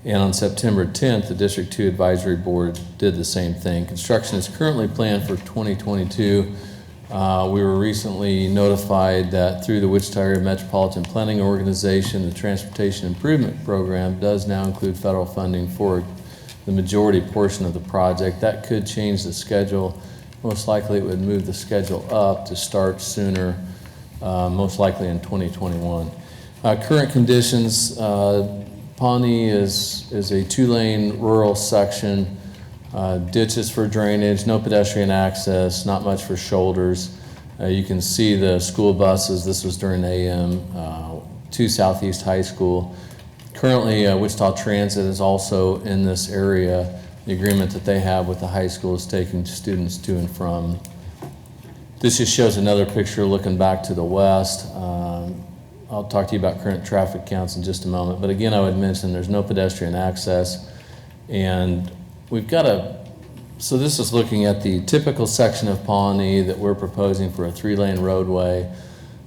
And on September 10th, the District 2 Advisory Board did the same thing. Construction is currently planned for 2022. We were recently notified that through the Wichita Area Metropolitan Planning Organization, the Transportation Improvement Program does now include federal funding for the majority portion of the project. That could change the schedule. Most likely it would move the schedule up to start sooner, most likely in 2021. Current conditions, Pawnee is a two-lane rural section, ditches for drainage, no pedestrian access, not much for shoulders. You can see the school buses. This was during AM to Southeast High School. Currently, Wichita Transit is also in this area. The agreement that they have with the high school is taking students to and from. This just shows another picture looking back to the west. I'll talk to you about current traffic counts in just a moment. But again, I would mention there's no pedestrian access. And we've got so this is looking at the typical section of Pawnee that we're proposing for a 3-lane roadway.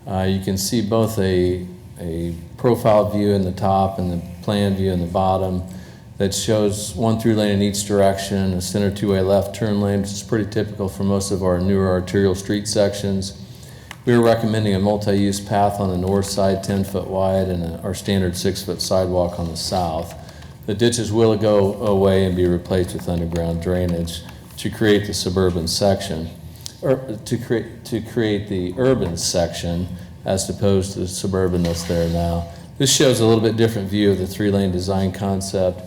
You can see both a profile view in the top and the plan view in the bottom that shows 1 through lane in each direction, a center 2-way left turn lane, which is pretty typical for most of our newer arterial street sections. We are recommending a multi-use path on the north side, 10-foot wide, and our standard 6-foot sidewalk on the south. The ditches will go away and be replaced with underground drainage to create the suburban section, or to create the urban section as opposed to the suburban that's there now. This shows a little bit different view of the 3-lane design concept,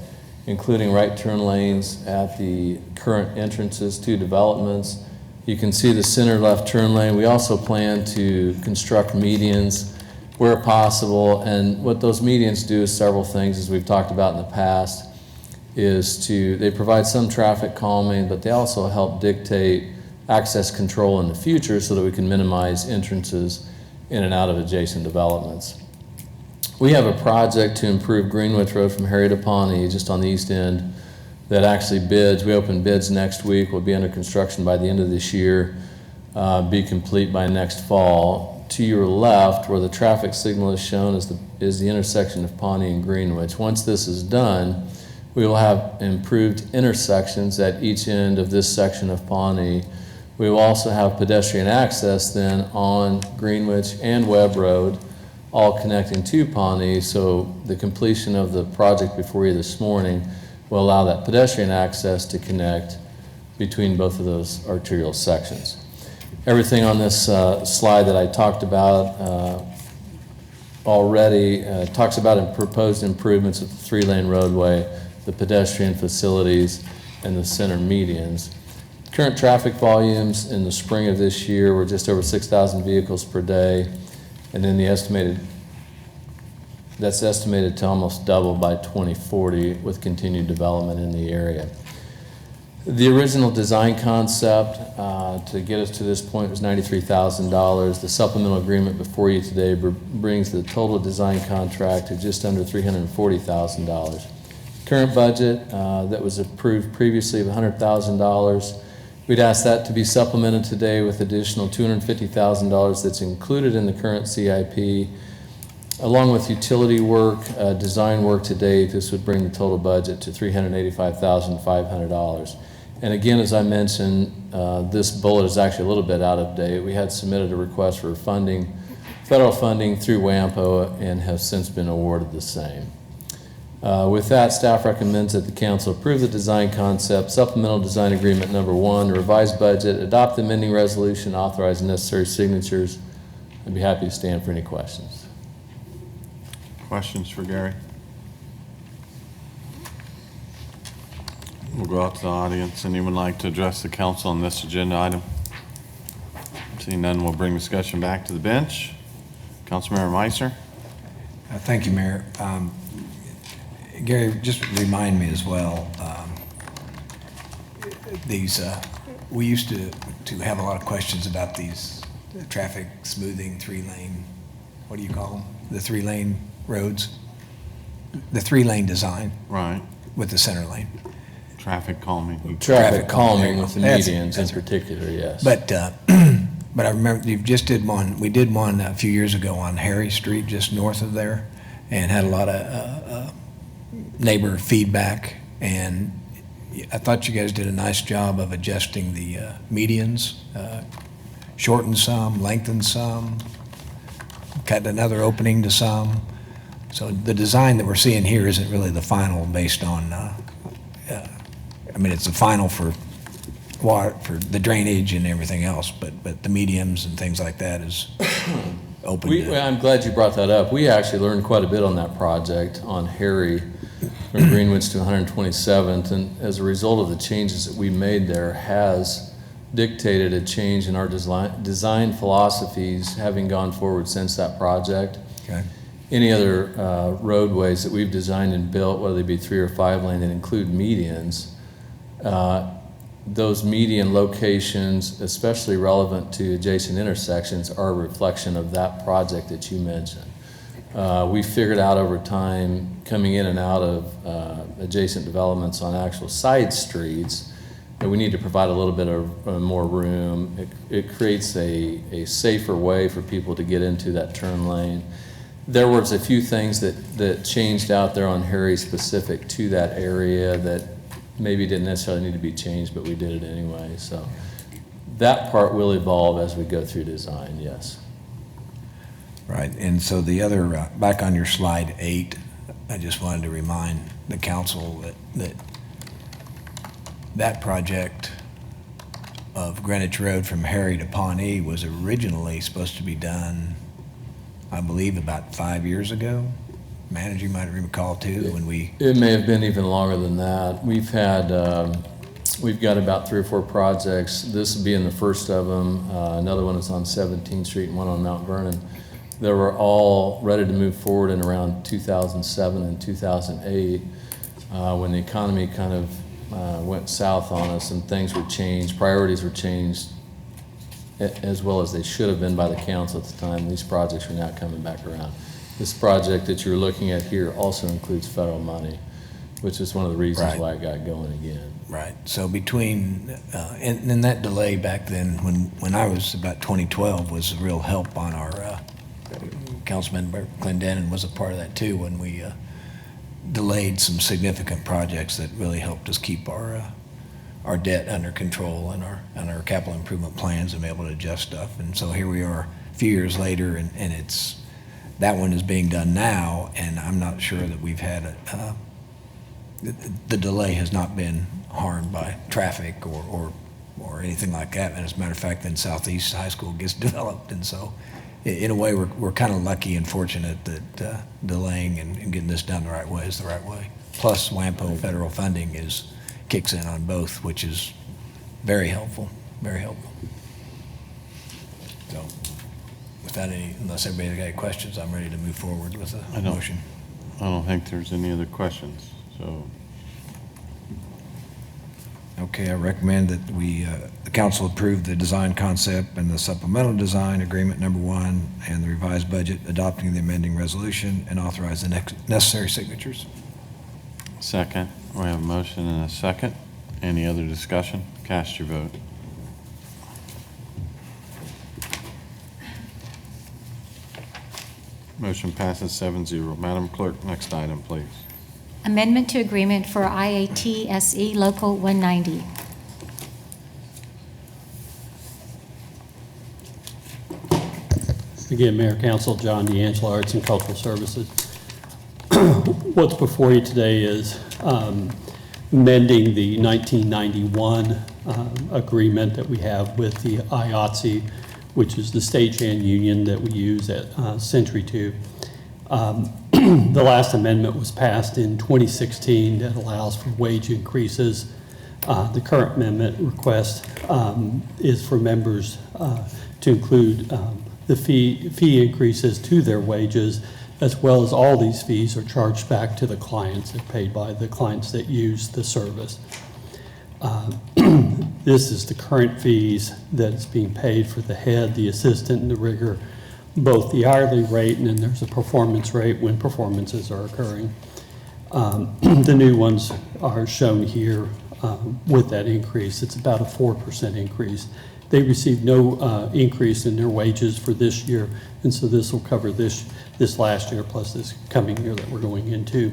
including right turn lanes at the current entrances to developments. You can see the center left turn lane. We also plan to construct medians where possible, and what those medians do is several things, as we've talked about in the past, they provide some traffic calming, but they also help dictate access control in the future so that we can minimize entrances in and out of adjacent developments. We have a project to improve Greenwich Road from Harry to Pawnee, just on the east end, that actually bids. We open bids next week. We'll be under construction by the end of this year, be complete by next fall. To your left, where the traffic signal is shown, is the intersection of Pawnee and Greenwich. Once this is done, we will have improved intersections at each end of this section of Pawnee. We will also have pedestrian access then on Greenwich and Webb Road, all connecting to Pawnee. So the completion of the project before you this morning will allow that pedestrian access to connect between both of those arterial sections. Everything on this slide that I talked about already talks about proposed improvements of the 3-lane roadway, the pedestrian facilities, and the center medians. Current traffic volumes in the spring of this year were just over 6,000 vehicles per day, and then that's estimated to almost double by 2040 with continued development in the area. The original design concept to get us to this point was $93,000. The supplemental agreement before you today brings the total design contract to just under $340,000. Current budget that was approved previously of $100,000 We'd ask that to be supplemented today with additional $250,000 that's included in the current CIP. Along with utility work, design work to date, this would bring the total budget to $385,500. And again, as I mentioned, this bullet is actually a little bit out of date. We had submitted a request for funding, federal funding through WAMPO, and have since been awarded the same. With that, staff recommends that the council approve the design concept, supplemental design agreement number 1, revised budget, adopt the amending resolution, authorize necessary signatures. I'd be happy to stand for any questions. Questions for Gary? We'll go out to the audience. Anyone like to address the council on this agenda item? Seeing none, we'll bring discussion back to the bench. Councilmember Meisner. Thank you, Mayor. Gary, just remind me as well, we used to have a lot of questions about these traffic smoothing 3-lane, what do you call them? The 3-lane roads? The 3-lane design. Right. With the center lane. Traffic calming. Traffic calming with the medians in particular, yes. But I remember you just did one, we did one a few years ago on Harry Street, just north of there, and had a lot of neighbor feedback, and I thought you guys did a nice job of adjusting the medians, shortened some, lengthened some, cut another opening to some. So the design that we're seeing here isn't really the final based on, I mean, it's the final for water, for the drainage and everything else, but the mediums and things like that is open. I'm glad you brought that up. We actually learned quite a bit on that project on Harry from Greenwich to 127th, and as a result of the changes that we made there has dictated a change in our design philosophies having gone forward since that project. Okay. Any other roadways that we've designed and built, whether they be 3 or 5 lane that include medians, those median locations, especially relevant to adjacent intersections, are a reflection of that project that you mentioned. We figured out over time, coming in and out of adjacent developments on actual side streets, that we need to provide a little bit of more room. It creates a safer way for people to get into that turn lane. There was a few things that changed out there on Harry specific to that area that maybe didn't necessarily need to be changed, but we did it anyway. So that part will evolve as we go through design, yes. Right, and so the other, back on your slide 8, I just wanted to remind the council that project of Greenwich Road from Harry to Pawnee was originally supposed to be done, I believe, about 5 years ago. Manager might recall too, when we... It may have been even longer than that. We've had, we've got about 3 or 4 projects, this being the first of them. Another one is on 17th Street and one on Mount Vernon. They were all ready to move forward in around 2007 and 2008 when the economy kind of went south on us and things were changed, priorities were changed, as well as they should have been by the council at the time. These projects are now coming back around. This project that you're looking at here also includes federal money, which is one of the reasons why it got going again. Right. So between, and that delay back then, when I was about 2012, was a real help on our, Councilman Clendenin was a part of that too, when we delayed some significant projects that really helped us keep our debt under control and our capital improvement plans and be able to adjust stuff. And so here we are a few years later, and it's, that one is being done now, and I'm not sure that we've had the delay has not been harmed by traffic or anything like that. And as a matter of fact, then Southeast High School gets developed, and so in a way we're kind of lucky and fortunate that delaying and getting this done the right way is the right way. Plus WAMPO federal funding kicks in on both, which is very helpful, very helpful. So without any, unless everybody's got any questions, I'm ready to move forward with the motion. I don't think there's any other questions, so. Okay, I recommend that the council approve the design concept and the supplemental design agreement number 1 and the revised budget, adopting the amending resolution and authorize the necessary signatures. Second. We have a motion and a second. Any other discussion? Cast your vote. Motion passes 7-0. Madam Clerk, next item, please. Amendment to agreement for IATSE Local 190. Again, Mayor, Council, John D'Angelo, Arts and Cultural Services. What's before you today is amending the 1991 agreement that we have with the IATSE, which is the stagehand union that we use at Century 2. The last amendment was passed in 2016 that allows for wage increases. The current amendment request is for members to include the fee increases to their wages, as well as all these fees are charged back to the clients. They're paid by the clients that use the service. This is the current fees that is being paid for the head, the assistant, and the rigger, both the hourly rate and then there's a performance rate when performances are occurring. The new ones are shown here with that increase. It's about a 4% increase. They received no increase in their wages for this year, and so this will cover this last year plus this coming year that we're going into.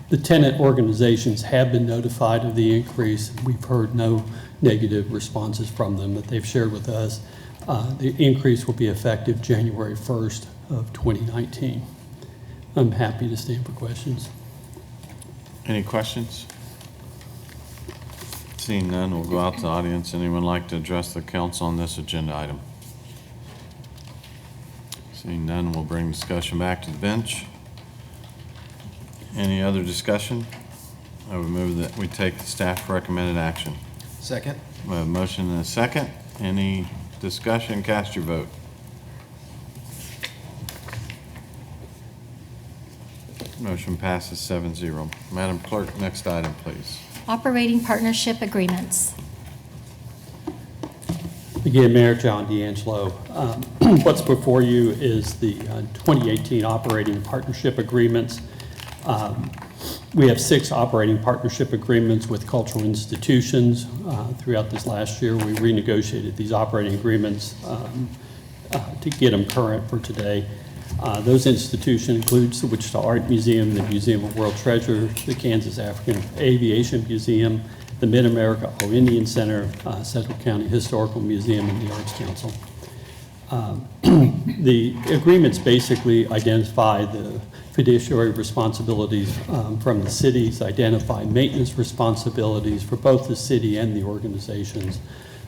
The tenant organizations have been notified of the increase. We've heard no negative responses from them that they've shared with us. The increase will be effective January 1st of 2019. I'm happy to stand for questions. Any questions? Seeing none, we'll go out to the audience. Anyone like to address the council on this agenda item? Seeing none, we'll bring discussion back to the bench. Any other discussion? I would move that we take the staff recommended action. Second. We have a motion and a second. Any discussion? Cast your vote. Motion passes 7-0. Madam Clerk, next item, please. Operating partnership agreements. Again, Mayor, John D'Angelo. What's before you is the 2018 operating partnership agreements. We have 6 operating partnership agreements with cultural institutions. Throughout this last year, we renegotiated these operating agreements to get them current for today. Those institutions include the Wichita Art Museum, the Museum of World Treasure, the Kansas African Aviation Museum, the Mid-America All-Indian Center, Central County Historical Museum, and the Arts Council. The agreements basically identify the fiduciary responsibilities from the cities, identify maintenance responsibilities for both the city and the organizations,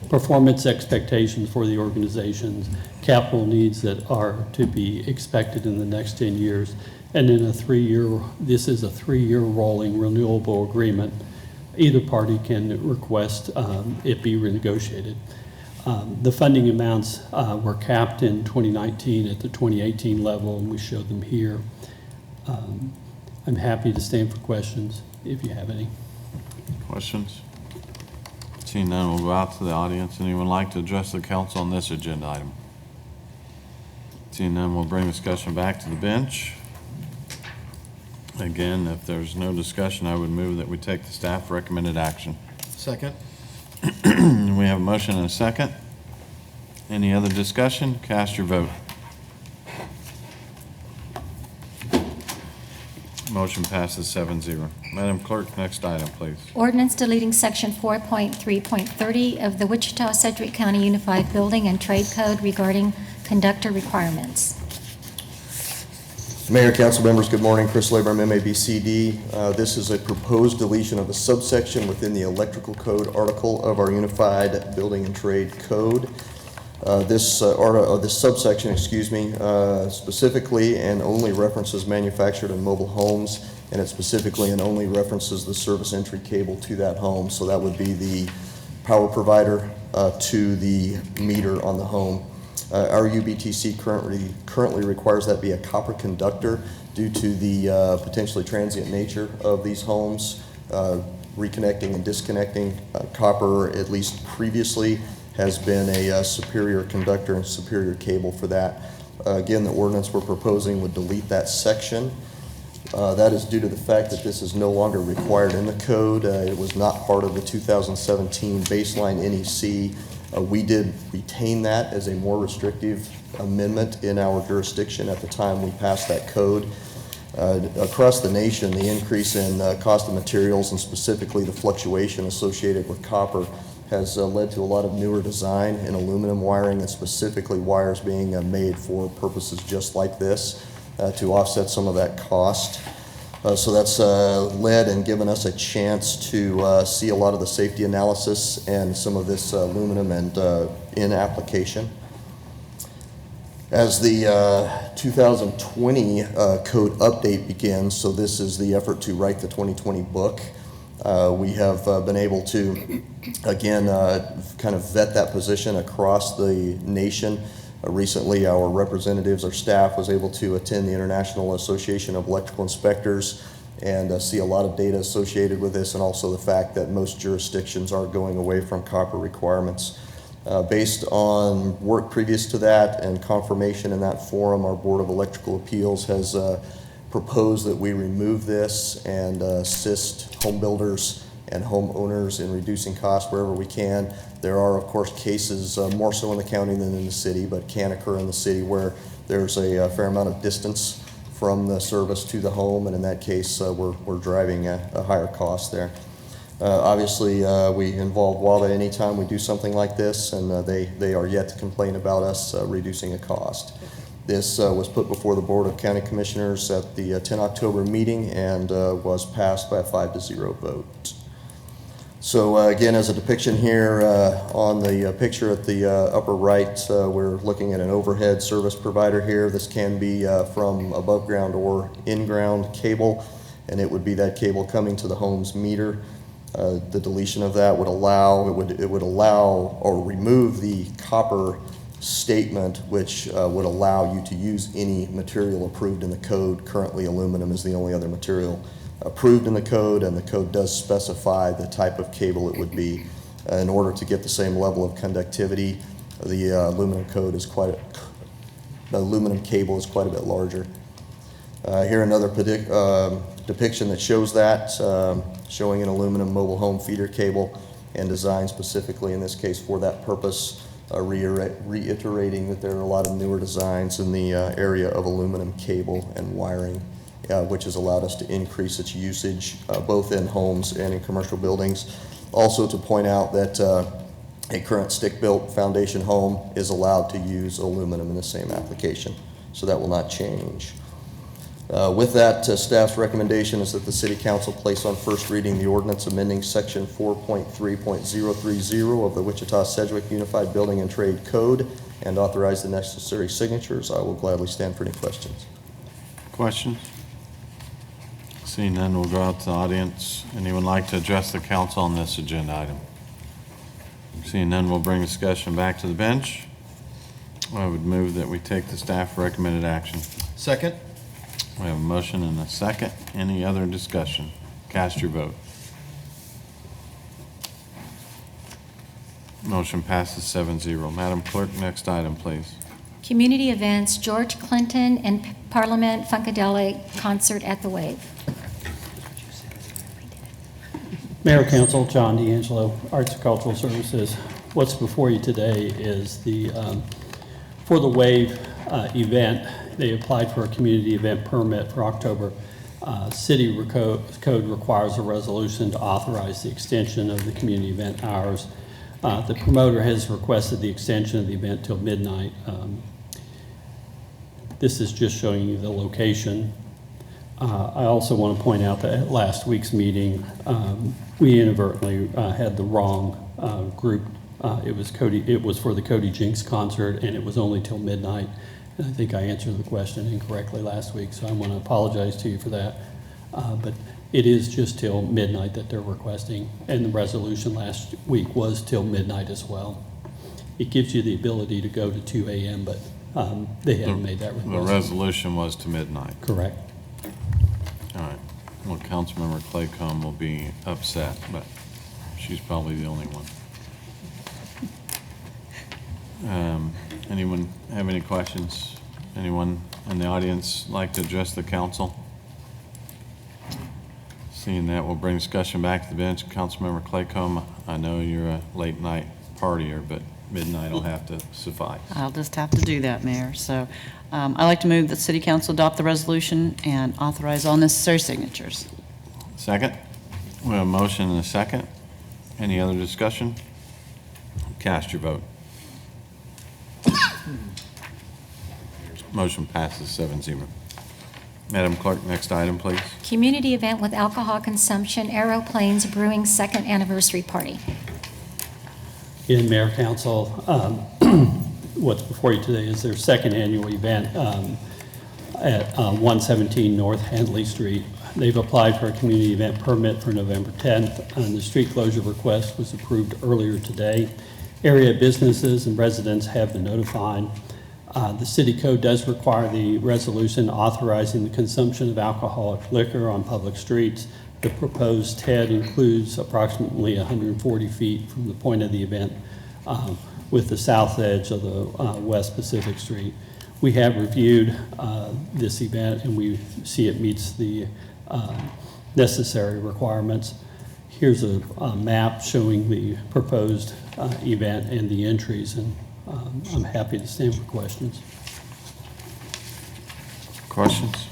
performance expectations for the organizations, capital needs that are to be expected in the next 10 years, and then this is a 3-year rolling renewable agreement. Either party can request it be renegotiated. The funding amounts were capped in 2019 at the 2018 level, and we showed them here. I'm happy to stand for questions if you have any. Questions? Seeing none, we'll go out to the audience. Anyone like to address the council on this agenda item? Seeing none, we'll bring discussion back to the bench. Again, if there's no discussion, I would move that we take the staff recommended action. Second. We have a motion and a second. Any other discussion? Cast your vote. Motion passes 7-0. Madam Clerk, next item, please. Ordinance deleting section 4.3.30 of the Wichita-Sedgwick County Unified Building and Trade Code regarding conductor requirements. Mayor, council members, good morning. Chris Labor, MABCD. This is a proposed deletion of a subsection within the electrical code article of our Unified Building and Trade Code. This subsection, specifically and only references manufactured and mobile homes, and it specifically and only references the service entry cable to that home. So that would be the power provider to the meter on the home. Our UBTC currently requires that be a copper conductor due to the potentially transient nature of these homes. Reconnecting and disconnecting copper, at least previously, has been a superior conductor and superior cable for that. Again, the ordinance we're proposing would delete that section. That is due to the fact that this is no longer required in the code. It was not part of the 2017 baseline NEC We did retain that as a more restrictive amendment in our jurisdiction at the time we passed that code. Across the nation, the increase in cost of materials and specifically the fluctuation associated with copper has led to a lot of newer design in aluminum wiring, and specifically wires being made for purposes just like this to offset some of that cost. So that's led and given us a chance to see a lot of the safety analysis and some of this aluminum and in application. As the 2020 code update begins, so this is the effort to write the 2020 book, we have been able to, again, kind of vet that position across the nation. Recently, our representatives, our staff, was able to attend the International Association of Electrical Inspectors and see a lot of data associated with this, and also the fact that most jurisdictions are going away from copper requirements. Based on work previous to that and confirmation in that forum, our Board of Electrical Appeals has proposed that we remove this and assist home builders and homeowners in reducing costs wherever we can. There are, of course, cases, more so in the county than in the city, but can occur in the city where there's a fair amount of distance from the service to the home, and in that case, we're driving a higher cost there. Obviously, we involve WABA anytime we do something like this, and they are yet to complain about us reducing a cost. This was put before the Board of County Commissioners at the 10 October meeting and was passed by a 5-0 vote. So again, as a depiction here on the picture at the upper right, we're looking at an overhead service provider here. This can be from above ground or in-ground cable, and it would be that cable coming to the home's meter. The deletion of that would allow, it would allow or remove the copper statement, which would allow you to use any material approved in the code. Currently, aluminum is the only other material approved in the code, and the code does specify the type of cable it would be. In order to get the same level of conductivity, the aluminum code is the aluminum cable is quite a bit larger. Here another depiction that shows that, showing an aluminum mobile home feeder cable and designed specifically in this case for that purpose, reiterating that there are a lot of newer designs in the area of aluminum cable and wiring, which has allowed us to increase its usage both in homes and in commercial buildings. Also to point out that a current stick-built foundation home is allowed to use aluminum in the same application, so that will not change. With that, staff's recommendation is that the City Council place on first reading the ordinance amending Section 4.3.030 of the Wichita-Sedgwick Unified Building and Trade Code and authorize the necessary signatures. I will gladly stand for any questions. Questions? Seeing none, we'll go out to the audience. Anyone like to address the council on this agenda item? Seeing none, we'll bring discussion back to the bench. I would move that we take the staff recommended action. Second. We have a motion and a second. Any other discussion? Cast your vote. Motion passes 7-0. Madam Clerk, next item, please. Community events, George Clinton and Parliament Funkadelic concert at the Wave. Mayor, Council, John D'Angelo, Arts and Cultural Services. What's before you today is the, for the Wave event, they applied for a community event permit for October. City code requires a resolution to authorize the extension of the community event hours. The promoter has requested the extension of the event till midnight. This is just showing you the location. I also want to point out that at last week's meeting, we inadvertently had the wrong group. It was for the Cody Jinks concert, and it was only till midnight. And I think I answered the question incorrectly last week, so I want to apologize to you for that. But it is just till midnight that they're requesting, and the resolution last week was till midnight as well. It gives you the ability to go to 2 a.m., but they haven't made that request. The resolution was to midnight. Correct. All right. Well, Councilmember Claycomb will be upset, but she's probably the only one. Anyone have any questions? Anyone in the audience like to address the council? Seeing that, we'll bring discussion back to the bench. Councilmember Claycomb, I know you're a late night partier, but midnight will have to suffice. I'll just have to do that, Mayor. So I'd like to move that City Council adopt the resolution and authorize all necessary signatures. Second? We have a motion and a second. Any other discussion? Cast your vote. Motion passes 7-0. Madam Clerk, next item, please. Community event with alcohol consumption, Aeroplanes Brewing second anniversary party. In Mayor Council, what's before you today is their second annual event at 117 North Handley Street. They've applied for a community event permit for November 10th, and the street closure request was approved earlier today. Area businesses and residents have been notified. The city code does require the resolution authorizing the consumption of alcoholic liquor on public streets. The proposed TED includes approximately 140 feet from the point of the event with the south edge of the West Pacific Street. We have reviewed this event and we see it meets the necessary requirements. Here's a map showing the proposed event and the entries, and I'm happy to stand for questions. Questions?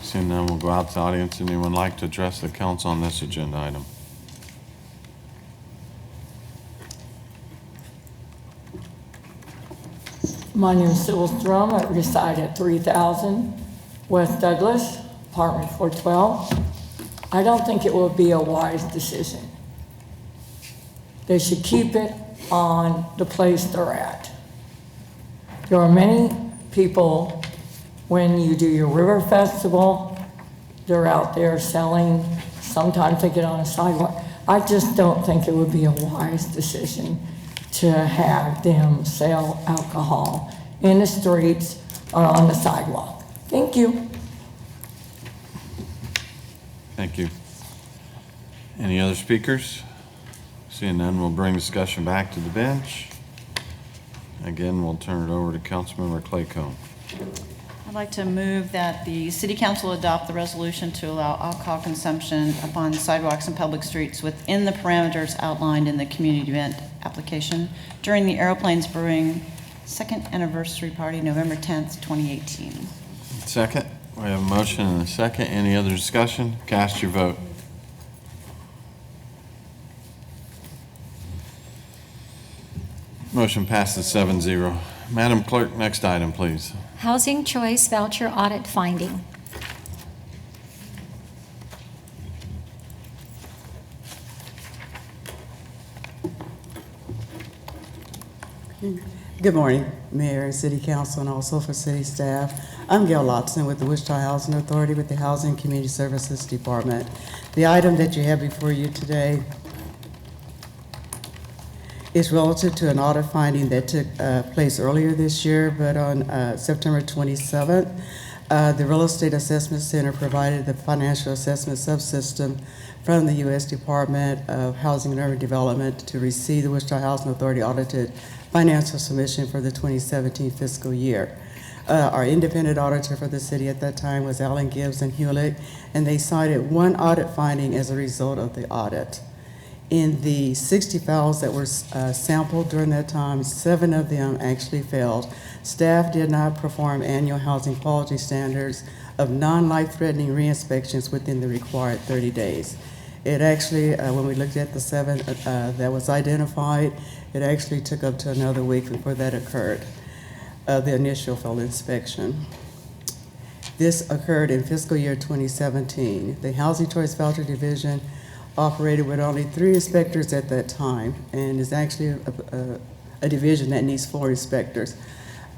Seeing none, we'll go out to the audience. Anyone like to address the council on this agenda item? My name is Sybil Strom. I reside at 3000 West Douglas, apartment 412. I don't think it will be a wise decision. They should keep it on the place they're at. There are many people, when you do your river festival, they're out there selling. Sometimes they get on a sidewalk. I just don't think it would be a wise decision to have them sell alcohol in the streets or on the sidewalk. Thank you. Thank you. Any other speakers? Seeing none, we'll bring discussion back to the bench. Again, we'll turn it over to Councilmember Claycomb. I'd like to move that the City Council adopt the resolution to allow alcohol consumption upon sidewalks and public streets within the parameters outlined in the community event application during the Aeroplanes Brewing second anniversary party, November 10th, 2018. Second. We have a motion and a second. Any other discussion? Cast your vote. Motion passes 7-0. Madam Clerk, next item, please. Housing Choice Voucher Audit Finding. Good morning, Mayor and City Council, and also for city staff. I'm Gail Lotson with the Wichita Housing Authority with the Housing and Community Services Department. The item that you have before you today is relative to an audit finding that took place earlier this year, but on September 27th, the Real Estate Assessment Center provided the financial assessment subsystem from the U.S. Department of Housing and Urban Development to receive the Wichita Housing Authority audited financial submission for the 2017 fiscal year. Our independent auditor for the city at that time was Allen Gibbs and Hewlett, and they cited one audit finding as a result of the audit. In the 60 files that were sampled during that time, 7 of them actually failed. Staff did not perform annual housing quality standards of non-life-threatening re-inspections within the required 30 days. It actually, when we looked at the 7 that was identified, it actually took up to another week before that occurred, the initial field inspection. This occurred in fiscal year 2017. The Housing Choice Voucher Division operated with only 3 inspectors at that time, and is actually a division that needs 4 inspectors.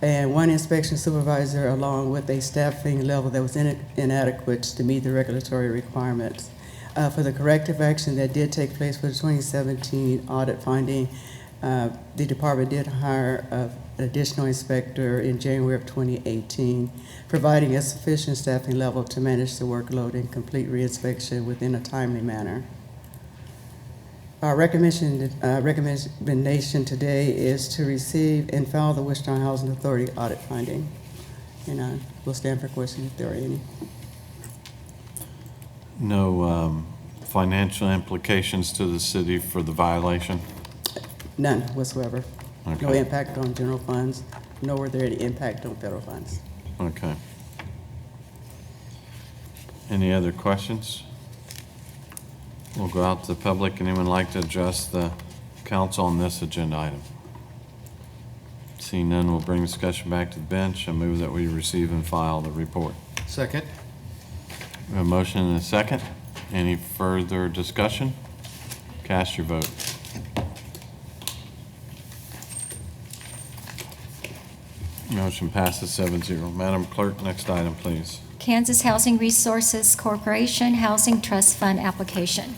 And 1 inspection supervisor along with a staffing level that was inadequate to meet the regulatory requirements. For the corrective action that did take place for the 2017 audit finding, the department did hire an additional inspector in January of 2018, providing a sufficient staffing level to manage the workload and complete re-inspection within a timely manner. Our recommendation today is to receive and file the Wichita Housing Authority audit finding. And we'll stand for questions if there are any. No financial implications to the city for the violation? None whatsoever. No Okay. impact on general funds, nor were there any impact on federal funds. Okay. Any other questions? We'll go out to the public. Anyone like to address the council on this agenda item? Seeing none, we'll bring discussion back to the bench. I move that we receive and file the report. Second. We have a motion and a second. Any further discussion? Cast your vote. Motion passes 7-0. Madam Clerk, next item, please. Kansas Housing Resources Corporation Housing Trust Fund application.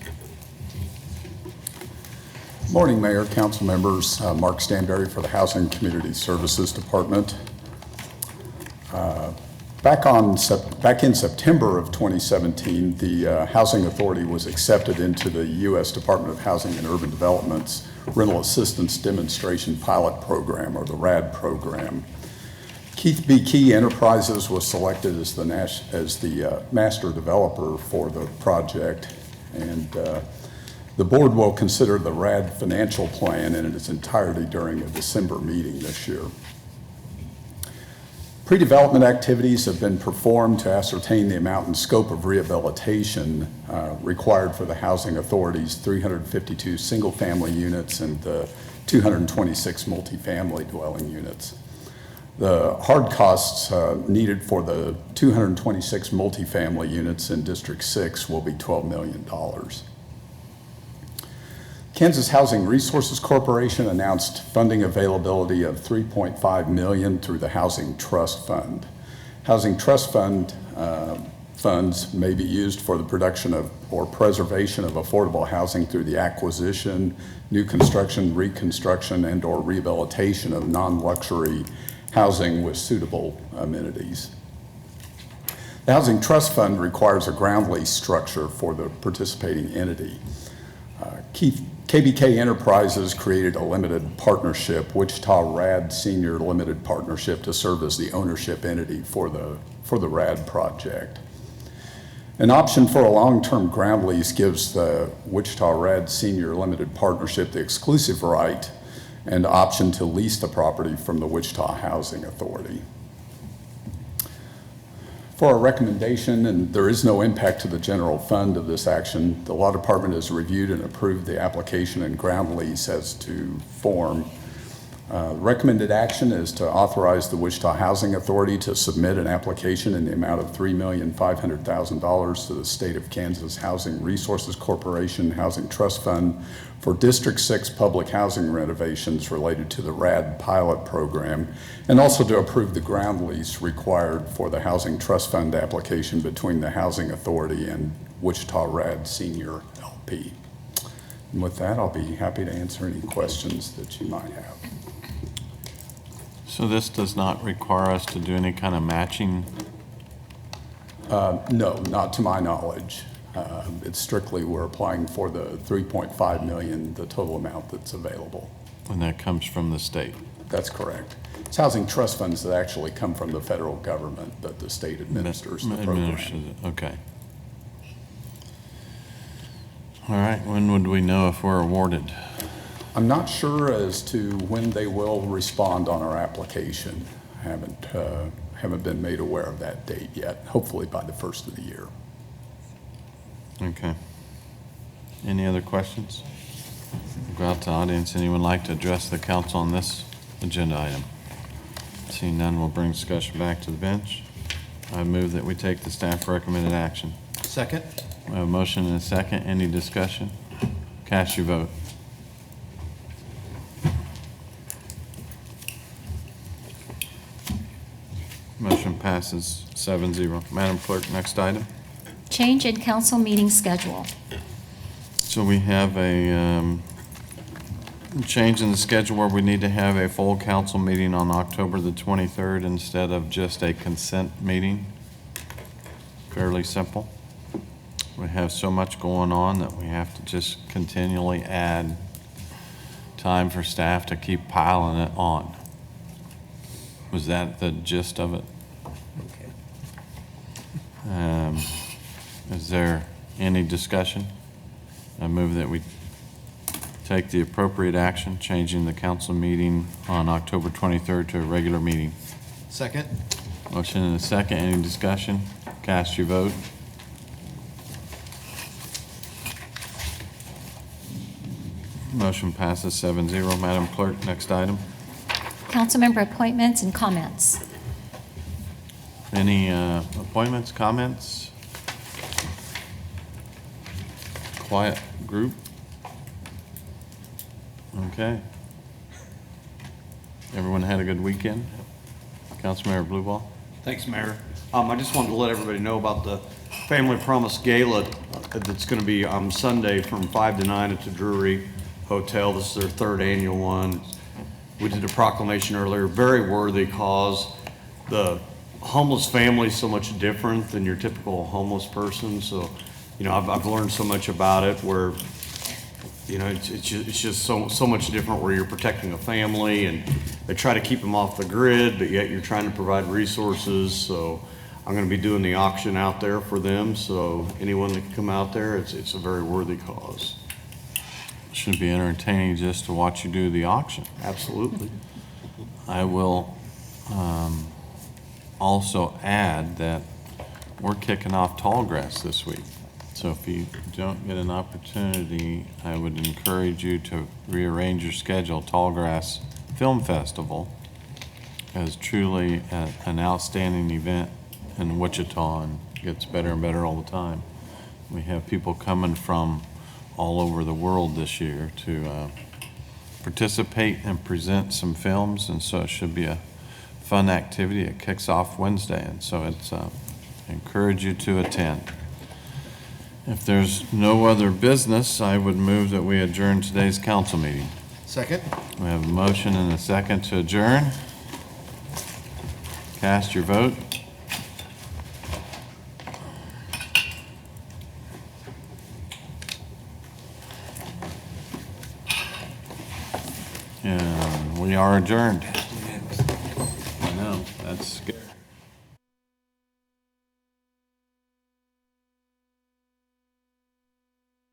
Morning, Mayor, council members. Mark Stanberry for the Housing and Community Services Department. Back in September of 2017, the Housing Authority was accepted into the U.S. Department of Housing and Urban Development's Rental Assistance Demonstration Pilot Program, or the RAD program. Keith B. Key Enterprises was selected as the master developer for the project, and the board will consider the RAD financial plan in its entirety during a December meeting this year. Pre-development activities have been performed to ascertain the amount and scope of rehabilitation required for the Housing Authority's 352 single-family units and the 226 multifamily dwelling units. The hard costs needed for the 226 multifamily units in District 6 will be $12 million. Kansas Housing Resources Corporation announced funding availability of $3.5 million through the Housing Trust Fund. Housing Trust Fund funds may be used for the production of or preservation of affordable housing through the acquisition, new construction, reconstruction, and/or rehabilitation of non-luxury housing with suitable amenities. The Housing Trust Fund requires a ground lease structure for the participating entity. KBK Enterprises created a limited partnership, Wichita RAD Senior Limited Partnership, to serve as the ownership entity for the RAD project. An option for a long-term ground lease gives the Wichita RAD Senior Limited Partnership the exclusive right and option to lease the property from the Wichita Housing Authority. For a recommendation, and there is no impact to the general fund of this action, the Law Department has reviewed and approved the application and ground lease as to form. Recommended action is to authorize the Wichita Housing Authority to submit an application in the amount of $3,500,000 to the State of Kansas Housing Resources Corporation Housing Trust Fund for District 6 public housing renovations related to the RAD pilot program, and also to approve the ground lease required for the Housing Trust Fund application between the Housing Authority and Wichita RAD Senior LP. And with that, I'll be happy to answer any questions that you might have. So this does not require us to do any kind of matching? No, not to my knowledge. It's strictly, we're applying for the $3.5 million, the total amount that's available. And that comes from the state? That's correct. It's housing trust funds that actually come from the federal government, but the state administers the program. Okay. All right, when would we know if we're awarded? I'm not sure as to when they will respond on our application. I haven't been made aware of that date yet, hopefully by the first of the year. Okay. Any other questions? We'll go out to the audience. Anyone like to address the council on this agenda item? Seeing none, we'll bring discussion back to the bench. I move that we take the staff recommended action. Second. We have a motion and a second. Any discussion? Cast your vote. Motion passes 7-0. Madam Clerk, next item. Change in council meeting schedule. So we have a change in the schedule where we need to have a full council meeting on October the 23rd instead of just a consent meeting. Fairly simple. We have so much going on that we have to just continually add time for staff to keep piling it on. Was that the gist of it? Okay. Is there any discussion? I move that we take the appropriate action, changing the council meeting on October 23rd to a regular meeting. Second. Motion and a second. Any discussion? Cast your vote. Motion passes 7-0. Madam Clerk, next item. Councilmember appointments and comments. Any appointments, comments? Quiet group? Okay. Everyone had a good weekend? Councilmember Blueball? Thanks, Mayor. I just wanted to let everybody know about the Family Promise Gala that's going to be on Sunday from 5 to 9 at the Drury Hotel. This is their third annual one. We did a proclamation earlier, very worthy cause. The homeless family is so much different than your typical homeless person. So, you know, I've learned so much about it where, you know, it's just so much different where you're protecting a family and they try to keep them off the grid, but yet you're trying to provide resources. So I'm going to be doing the auction out there for them. So anyone that can come out there, it's a very worthy cause. Should be entertaining just to watch you do the auction. Absolutely. I will also add that we're kicking off Tallgrass this week. So if you don't get an opportunity, I would encourage you to rearrange your schedule. Tallgrass Film Festival is truly an outstanding event in Wichita and gets better and better all the time. We have people coming from all over the world this year to participate and present some films, and so it should be a fun activity. It kicks off Wednesday, and so it's I encourage you to attend. If there's no other business, I would move that we adjourn today's council meeting. Second. We have a motion and a second to adjourn. Cast your vote. And we are adjourned. I know, that's good.